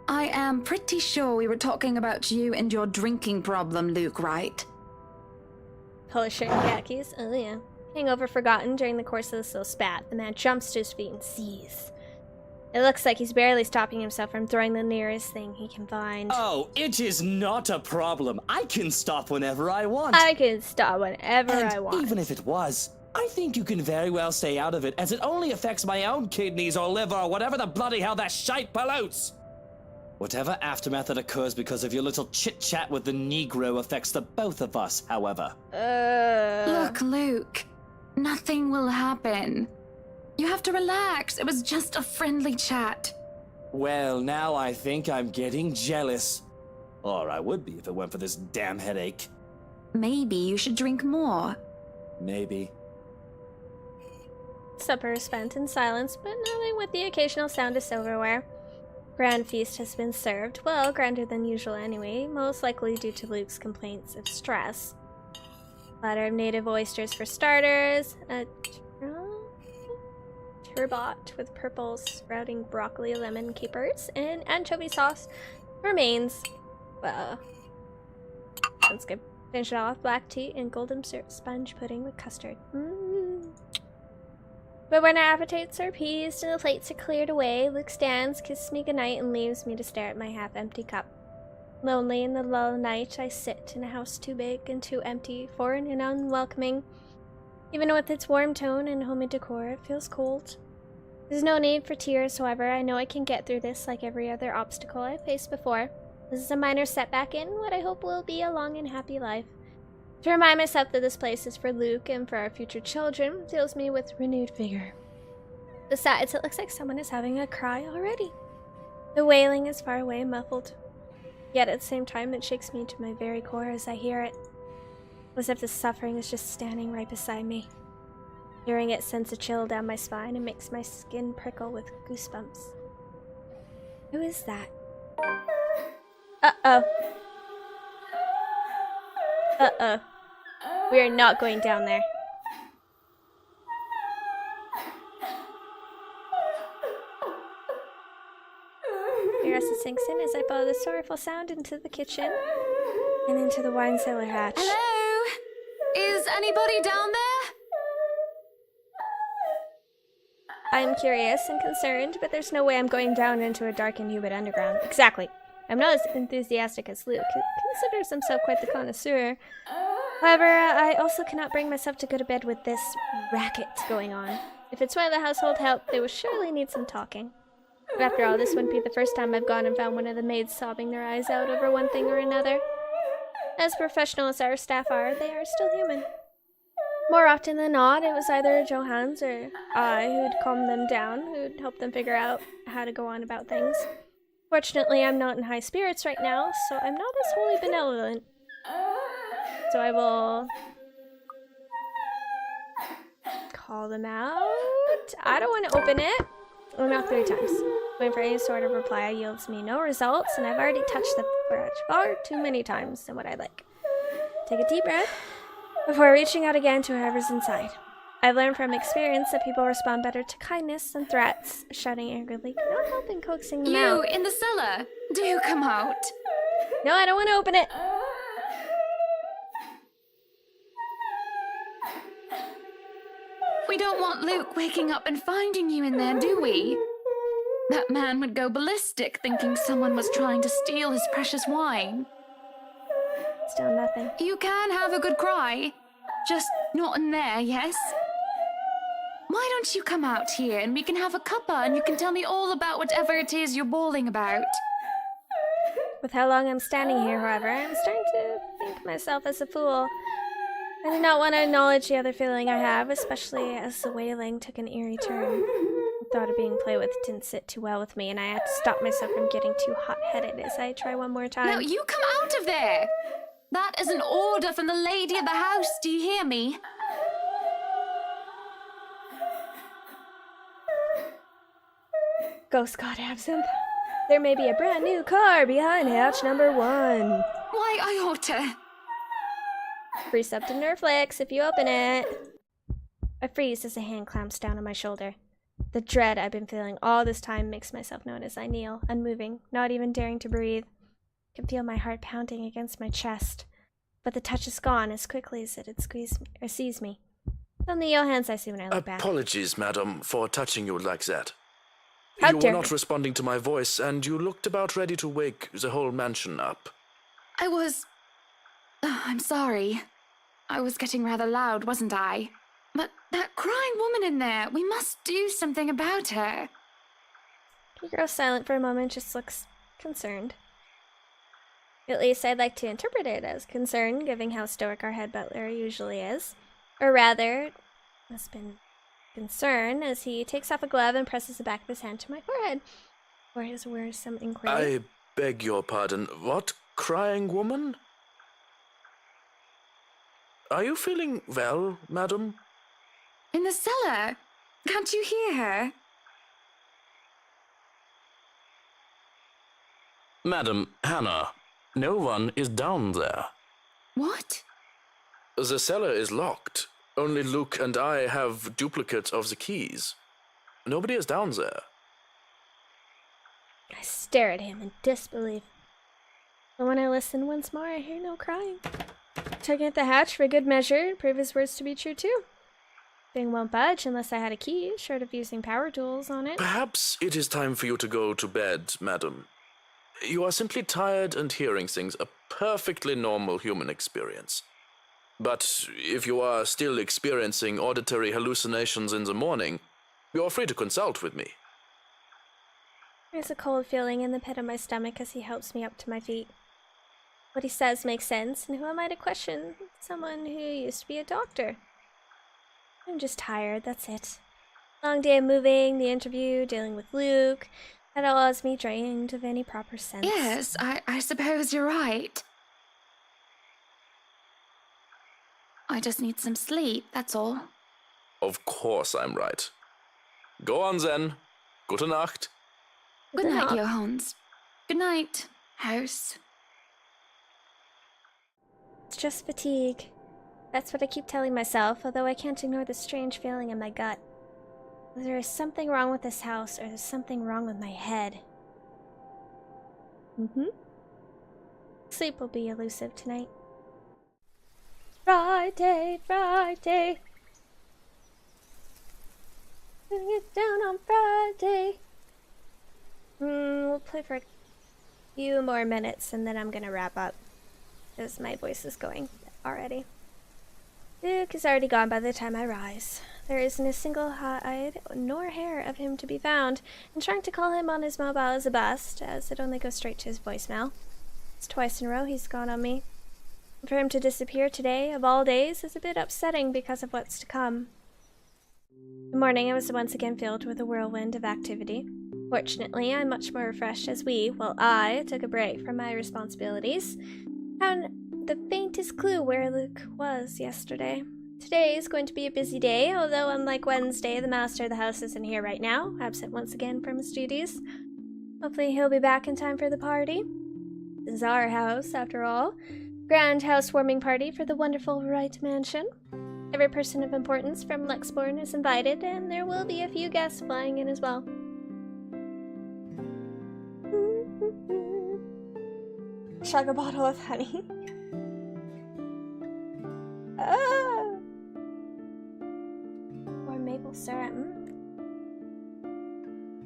I am pretty sure we were talking about you and your drinking problem, Luke, right? Color shirt and khakis? Oh yeah. Hangover forgotten during the course of this little spat. The man jumps to his feet and sees. It looks like he's barely stopping himself from throwing the nearest thing he can find. Oh, it is not a problem. I can stop whenever I want. I can stop whenever and I want. Even if it was, I think you can very well stay out of it, as it only affects my own kidneys or liver or whatever the bloody hell that shite pollutes. Whatever aftermath that occurs because of your little chit-chat with the Negro affects the both of us, however. Look, Luke. Nothing will happen. You have to relax. It was just a friendly chat. Well, now I think I'm getting jealous. Or I would be if it weren't for this damn headache. Maybe you should drink more. Maybe. Supper is spent in silence, but nothing with the occasional sound of silverware. Grand feast has been served, well, grander than usual anyway, most likely due to Luke's complaints of stress. Platter of native oysters for starters, a turbot with purple sprouting broccoli, lemon, capers, and anchovy sauce for mains. Well, sounds good. Finish it off, black tea and golden syrup sponge pudding with custard. But when our appetites are appeased and the plates are cleared away, Luke stands, kisses me goodnight, and leaves me to stare at my half-empty cup. Lonely in the lull of night, I sit in a house too big and too empty, foreign and unwelcoming. Even with its warm tone and homey decor, it feels cold. There's no need for tears, however. I know I can get through this like every other obstacle I've faced before. This is a minor setback in what I hope will be a long and happy life. To remind myself that this place is for Luke and for our future children fills me with renewed vigor. Besides, it looks like someone is having a cry already. The wailing is far away and muffled. Yet at the same time, it shakes me to my very core as I hear it. As if the suffering is just standing right beside me. Hearing it sends a chill down my spine and makes my skin prickle with goosebumps. Who is that? Uh-oh. Uh-oh. We are not going down there. Curiosity sinks in as I follow the sorrowful sound into the kitchen and into the wine cellar hatch. Hello? Is anybody down there? I'm curious and concerned, but there's no way I'm going down into a dark and humid underground. Exactly. I'm not as enthusiastic as Luke, who considers himself quite the connoisseur. However, I also cannot bring myself to go to bed with this racket going on. If it's one of the household help, they will surely need some talking. But after all, this wouldn't be the first time I've gone and found one of the maids sobbing their eyes out over one thing or another. As professional as our staff are, they are still human. More often than not, it was either Johans or I who'd calm them down, who'd help them figure out how to go on about things. Fortunately, I'm not in high spirits right now, so I'm not as wholly benevolent. So I will call them out. I don't want to open it. Well, not 3 times. Waiting for any sort of reply yields me no results, and I've already touched the far too many times than what I like. Take a deep breath before reaching out again to whoever's inside. I've learned from experience that people respond better to kindness than threats. Shouting angrily cannot help in coaxing them out. You in the cellar! Do come out! No, I don't want to open it. We don't want Luke waking up and finding you in there, do we? That man would go ballistic thinking someone was trying to steal his precious wine. Still nothing. You can have a good cry. Just not in there, yes? Why don't you come out here and we can have a cuppa and you can tell me all about whatever it is you're bawling about? With how long I'm standing here, however, I'm starting to think myself as a fool. I do not want to acknowledge the other feeling I have, especially as the wailing took an eerie turn. The thought of being played with didn't sit too well with me, and I had to stop myself from getting too hot-headed as I try one more time. Now, you come out of there! That is an order from the lady of the house, do you hear me? Ghost God Absinthe. There may be a brand new car behind hatch number 1. Why, I ought to... Precept and Nerflix if you open it. I freeze as a hand clamps down on my shoulder. The dread I've been feeling all this time makes myself known as I kneel, unmoving, not even daring to breathe. I can feel my heart pounding against my chest, but the touch is gone as quickly as it had seized me. It's only your hands I see when I look back. Apologies, madam, for touching you like that. How You were dare not you. responding to my voice, and you looked about ready to wake the whole mansion up. I was... I'm sorry. I was getting rather loud, wasn't I? But that crying woman in there, we must do something about her. He grows silent for a moment, just looks concerned. At least I'd like to interpret it as concern, given how stoic our head butler usually is. Or rather, it must have been concern, as he takes off a glove and presses the back of his hand to my forehead. Or his worrisome inquiry. I beg your pardon. What crying woman? Are you feeling well, madam? In the cellar. Can't you hear her? Madam, Hannah, no one is down there. What? The cellar is locked. Only Luke and I have duplicates of the keys. Nobody is down there. I stare at him in disbelief. But when I listen once more, I hear no crying. Tugging at the hatch for good measure, prove his words to be true too. Thing won't budge unless I had a key, short of using power tools on it. Perhaps it is time for you to go to bed, madam. You are simply tired and hearing things, a perfectly normal human experience. But if you are still experiencing auditory hallucinations in the morning, you are free to consult with me. There's a cold feeling in the pit of my stomach as he helps me up to my feet. What he says makes sense, and who am I to question someone who used to be a doctor? I'm just tired, that's it. Long day of moving, the interview, dealing with Luke. That all has me drained of any proper sense. Yes, I suppose you're right. I just need some sleep, that's all. Of course I'm right. Go on then. Gute Nacht. Good night, Johannes. Good night, house. It's just fatigue. That's what I keep telling myself, although I can't ignore the strange feeling in my gut. There is something wrong with this house, or there's something wrong with my head. Sleep will be elusive tonight. Friday. Gonna get down on Friday. We'll play for a few more minutes and then I'm gonna wrap up. Because my voice is going already. Luke is already gone by the time I rise. There isn't a single hide nor hair of him to be found, and trying to call him on his mobile is a bust, as it only goes straight to his voicemail. It's twice in a row he's gone on me. And for him to disappear today, of all days, is a bit upsetting because of what's to come. The morning I was once again filled with a whirlwind of activity. Fortunately, I'm much more refreshed as I took a break from my responsibilities, found the faintest clue where Luke was yesterday. Today is going to be a busy day, although unlike Wednesday, the master of the house isn't here right now, absent once again from his duties. Hopefully he'll be back in time for the party. This is our house, after all. Grand housewarming party for the wonderful Wright Mansion. Every person of importance from Lexborn is invited, and there will be a few guests flying in as well. Chug a bottle of honey. Or maple syrup.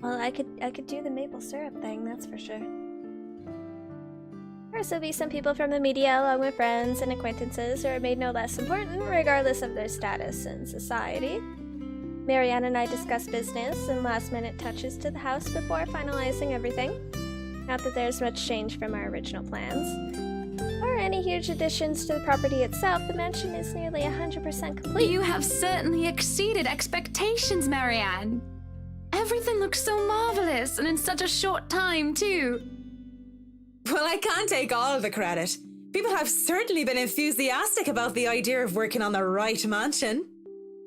Well, I could do the maple syrup thing, that's for sure. There will also be some people from the media, along with friends and acquaintances, who are made no less important, regardless of their status in society. Marianne and I discuss business and last-minute touches to the house before finalizing everything. Not that there's much change from our original plans, or any huge additions to the property itself. The mansion is nearly 100% complete. You have certainly exceeded expectations, Marianne. Everything looks so marvelous, and in such a short time, too. Well, I can't take all of the credit. People have certainly been enthusiastic about the idea of working on the Wright Mansion.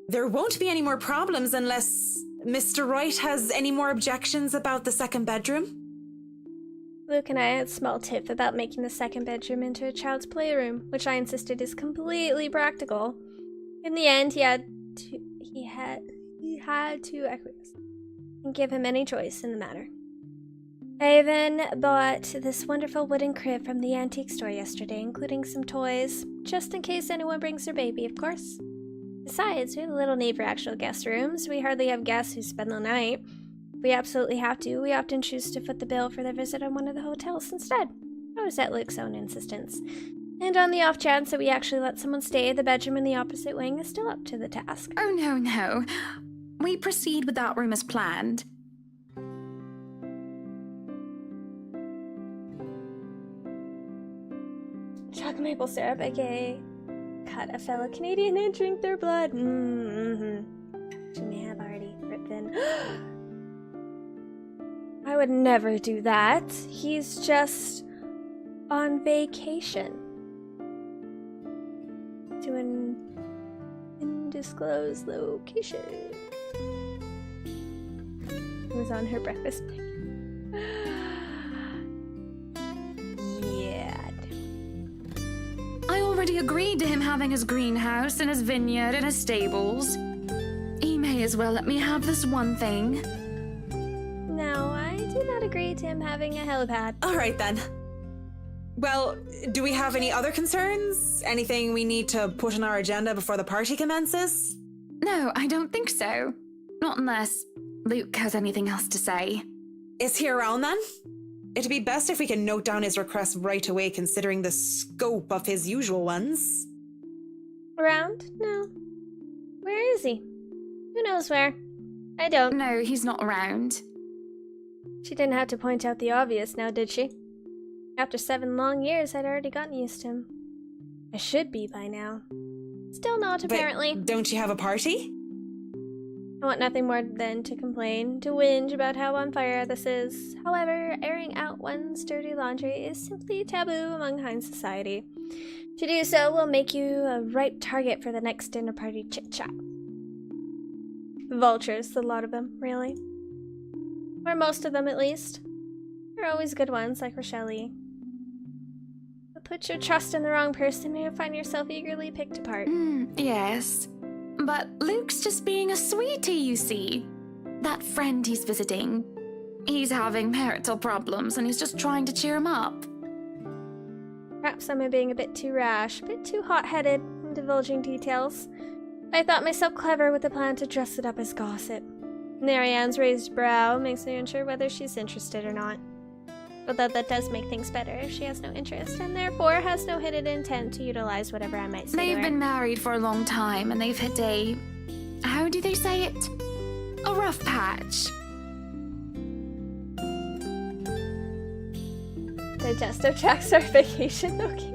There won't be any more problems unless Mr. Wright has any more objections about the second bedroom. Luke and I had a small tiff about making the second bedroom into a child's playroom, which I insisted is completely practical. In the end, he had to acquiesce and give him any choice in the matter. I even bought this wonderful wooden crib from the antique store yesterday, including some toys, just in case anyone brings their baby, of course. Besides, we have a little need for actual guest rooms. We hardly have guests who spend the night. If we absolutely have to, we often choose to foot the bill for their visit on one of the hotels instead. I was at Luke's own insistence. And on the off chance that we actually let someone stay, the bedroom in the opposite wing is still up to the task. Oh, no. We proceed with that room as planned. Chug maple syrup, aka cut a fellow Canadian and drink their blood. She may have already ripped in. I would never do that. He's just on vacation. To an undisclosed location. It was on her breakfast menu. Yeah. I already agreed to him having his greenhouse and his vineyard and his stables. He may as well let me have this one thing. No, I do not agree to him having a helipad. All right, then. Well, do we have any other concerns? Anything we need to put on our agenda before the party commences? No, I don't think so. Not unless Luke has anything else to say. Is he around, then? It'd be best if we can note down his request right away, considering the scope of his usual ones. Around? No. Where is he? Who knows where? I don't. No, he's not around. She didn't have to point out the obvious now, did she? After 7 long years, I'd already gotten used to him. I should be by now. Still not, apparently. But don't you have a party? I want nothing more than to complain, to whinge about how on fire this is. However, airing out one's dirty laundry is simply taboo among High society. To do so will make you a ripe target for the next dinner party chit-chat. Vultures, a lot of them, really. Or most of them, at least. They're always good ones, like Rochelle. But put your trust in the wrong person and you'll find yourself eagerly picked apart. Yes. But Luke's just being a sweetie, you see. That friend he's visiting. He's having marital problems and he's just trying to cheer him up. Perhaps I'm being a bit too rash, a bit too hot-headed in divulging details. I thought myself clever with the plan to dress it up as gossip. Marianne's raised brow makes me unsure whether she's interested or not. Although that does make things better if she has no interest, and therefore has no hidden intent to utilize whatever I might say They've to her. been married for a long time, and they've hit a... how do they say it? A rough patch. Digestive tract certification, okay.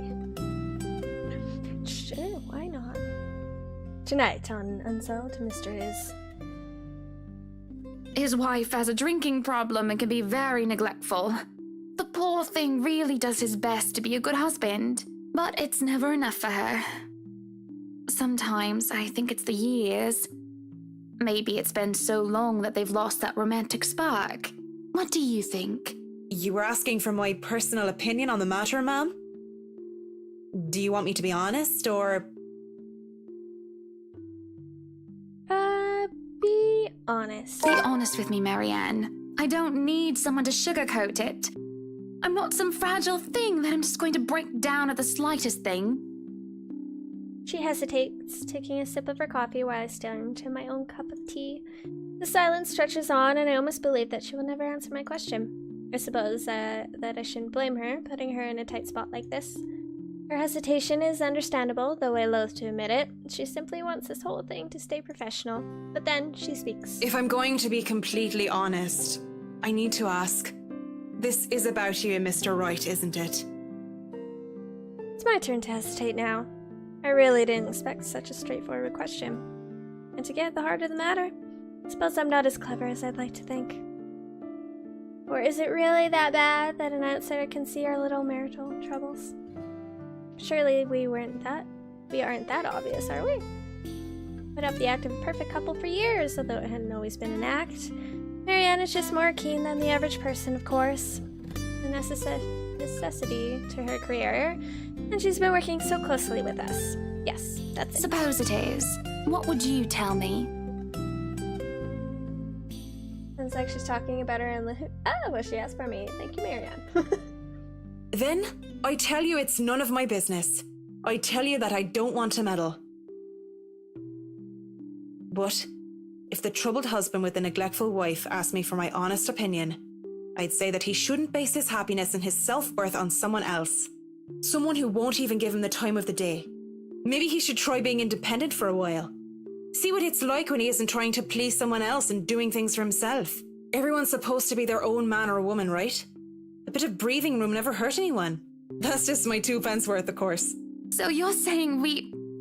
Sure, why not? Tonight on Unsolved Mysteries. His wife has a drinking problem and can be very neglectful. The poor thing really does his best to be a good husband, but it's never enough for her. Sometimes I think it's the years. Maybe it's been so long that they've lost that romantic spark. What do you think? You were asking for my personal opinion on the matter, ma'am? Do you want me to be honest, or... Be honest. Be honest with me, Marianne. I don't need someone to sugarcoat it. I'm not some fragile thing that I'm just going to break down at the slightest thing. She hesitates, taking a sip of her coffee while I stare into my own cup of tea. The silence stretches on, and I almost believe that she will never answer my question. I suppose that I shouldn't blame her, putting her in a tight spot like this. Her hesitation is understandable, though I loathe to admit it. She simply wants this whole thing to stay professional. But then she speaks. If I'm going to be completely honest, I need to ask. This is about you and Mr. Wright, isn't it? It's my turn to hesitate now. I really didn't expect such a straightforward question. And to get at the heart of the matter, I suppose I'm not as clever as I'd like to think. Or is it really that bad that an outsider can see our little marital troubles? Surely we aren't that obvious, are we? Put up the act of a perfect couple for years, although it hadn't always been an act. Marianne is just more keen than the average person, of course. The necessity to her career, and she's been working so closely with us. Yes, that's it. Suppose it is. What would you tell me? Sounds like she's talking about her in the... Oh, well, she asked for me. Thank you, Marianne. Then, I tell you it's none of my business. I tell you that I don't want to meddle. But, if the troubled husband with the neglectful wife asked me for my honest opinion, I'd say that he shouldn't base his happiness and his self-worth on someone else. Someone who won't even give him the time of the day. Maybe he should try being independent for a while. See what it's like when he isn't trying to please someone else and doing things for himself. Everyone's supposed to be their own man or woman, right? A bit of breathing room never hurt anyone. That's just my 2 pence worth, of course. So you're saying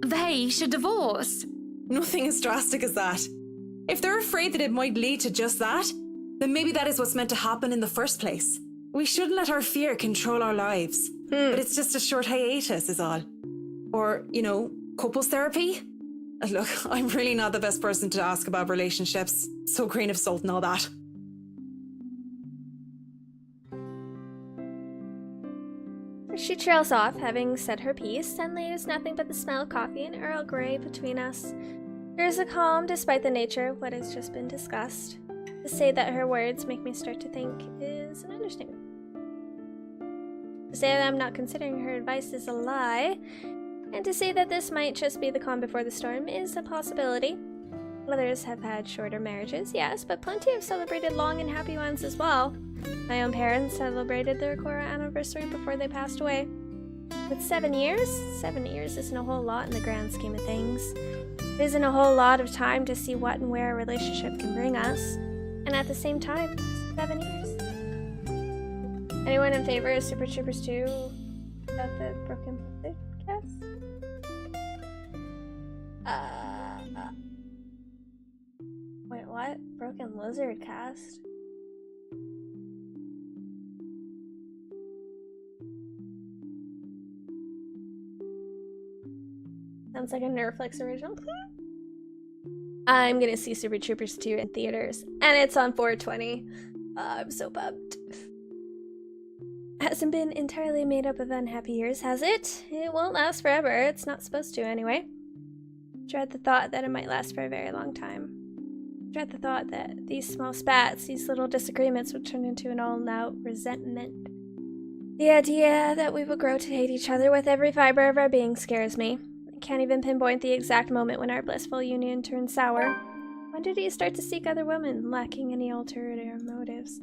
they should divorce? Nothing as drastic as that. If they're afraid that it might lead to just that, then maybe that is what's meant to happen in the first place. We shouldn't let our fear control our lives. But it's just a short hiatus is all. Or, couples therapy? Look, I'm really not the best person to ask about relationships. So grain of salt and all that. She trails off, having said her piece, and leaves nothing but the smell of coffee and Earl Grey between us. There is a calm despite the nature of what has just been discussed. To say that her words make me start to think is an understatement. To say that I'm not considering her advice is a lie, and to say that this might just be the calm before the storm is a possibility. Others have had shorter marriages, yes, but plenty have celebrated long and happy ones as well. My own parents celebrated their quarter anniversary before they passed away. With 7 years isn't a whole lot in the grand scheme of things. It isn't a whole lot of time to see what and where a relationship can bring us. And at the same time, 7 years. Anyone in favor of Super Troopers 2 without the Broken Blizzard cast? Wait, what? Broken Lizard cast? Sounds like a Nerflix original. I'm gonna see Super Troopers 2 in theaters, and it's on 4/20. I'm so bummed. Hasn't been entirely made up of unhappy years, has it? It won't last forever. It's not supposed to, anyway. Dread the thought that it might last for a very long time. Dread the thought that these small spats, these little disagreements would turn into an all-out resentment. The idea that we will grow to hate each other with every fiber of our being scares me. I can't even pinpoint the exact moment when our blissful union turned sour. When did he start to seek other women, lacking any ulterior motives?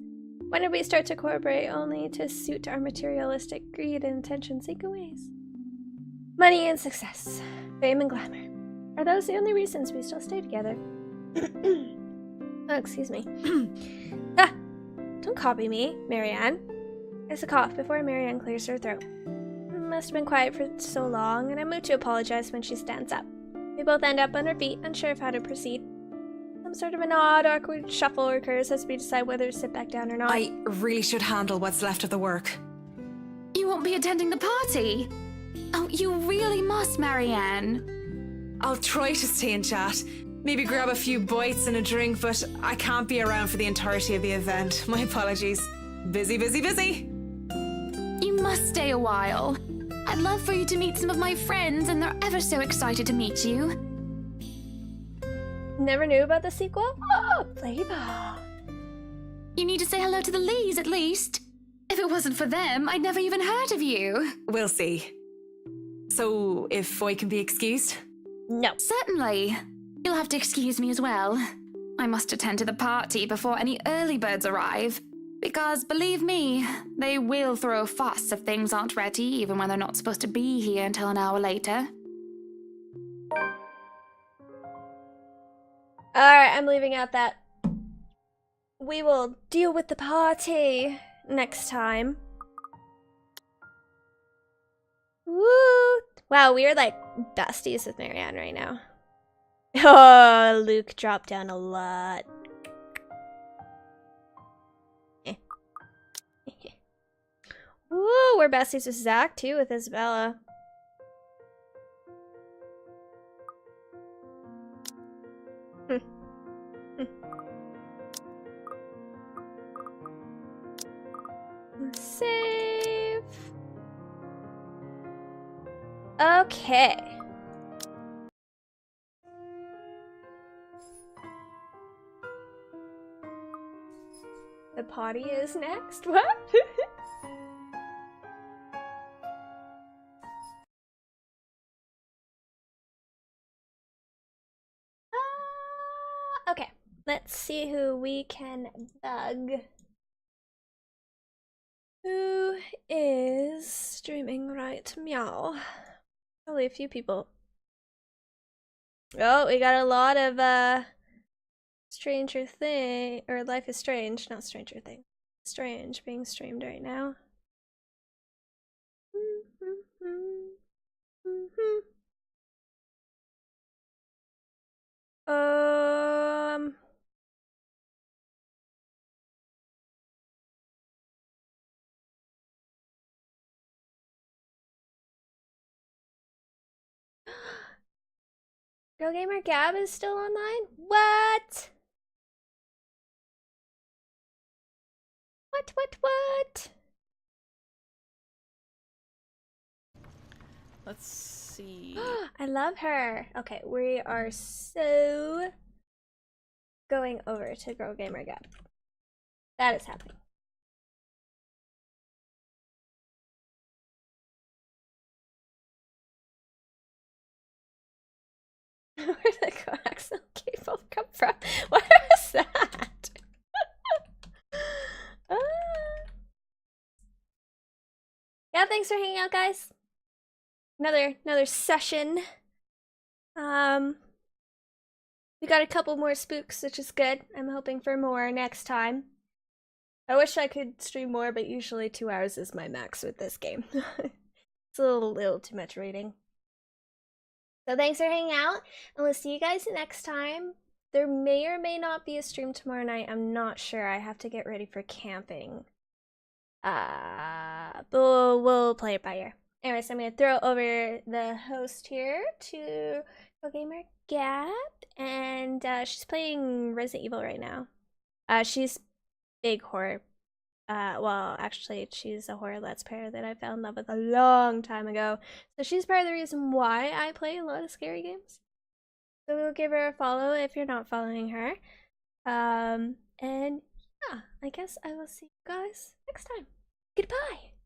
When did we start to cooperate only to suit our materialistic greed and attention-seeking ways? Money and success, fame and glamour. Are those the only reasons we still stay together? Oh, excuse me. Don't copy me, Marianne. There's a cough before Marianne clears her throat. Must have been quiet for so long, and I move to apologize when she stands up. We both end up on our feet, unsure of how to proceed. Some sort of an odd, awkward shuffle occurs as we decide whether to sit back down or not. I really should handle what's left of the work. You won't be attending the party? Oh, you really must, Marianne. I'll try to stay and chat. Maybe grab a few bites and a drink, but I can't be around for the entirety of the event. My apologies. Busy, busy, busy. You must stay a while. I'd love for you to meet some of my friends, and they're ever so excited to meet you. Never knew about the sequel? Oh, play ball. You need to say hello to the Lees, at least. If it wasn't for them, I'd never even heard of you. We'll see. So, if Foy can be excused? No. Certainly. You'll have to excuse me as well. I must attend to the party before any early birds arrive. Because, believe me, they will throw a fuss if things aren't ready, even when they're not supposed to be here until an hour later. Alright, I'm leaving out that. We will deal with the party next time. Woo! Wow, we are like besties with Marianne right now. Oh, Luke dropped down a lot. Woo, we're besties with Zach too, with Isabella. Save. Okay. The potty is next. What? Okay, let's see who we can bug. Who is streaming right meow? Probably a few people. Oh, we got a lot of Stranger Thing or Life is Strange, not Stranger Thing. Strange being streamed right now. Girl Gamer Gab is still online? What? What? Let's see. I love her. Okay, we are so going over to Girl Gamer Gab. That is happening. Where did the coaxial cable come from? What was that? Yeah, thanks for hanging out, guys. Another session. We got a couple more spooks, which is good. I'm hoping for more next time. I wish I could stream more, but usually 2 hours is my max with this game. It's a little too much reading. So thanks for hanging out, and we'll see you guys next time. There may or may not be a stream tomorrow night. I'm not sure. I have to get ready for camping. But we'll play it by ear. Anyways, I'm gonna throw over the host here to Gamer Gab, and she's playing Resident Evil right now. She's big horror. Well, actually, she's a horror Let's Player that I fell in love with a long time ago. So she's part of the reason why I play a lot of scary games. So we'll give her a follow if you're not following her. And yeah, I guess I will see you guys next time. Goodbye.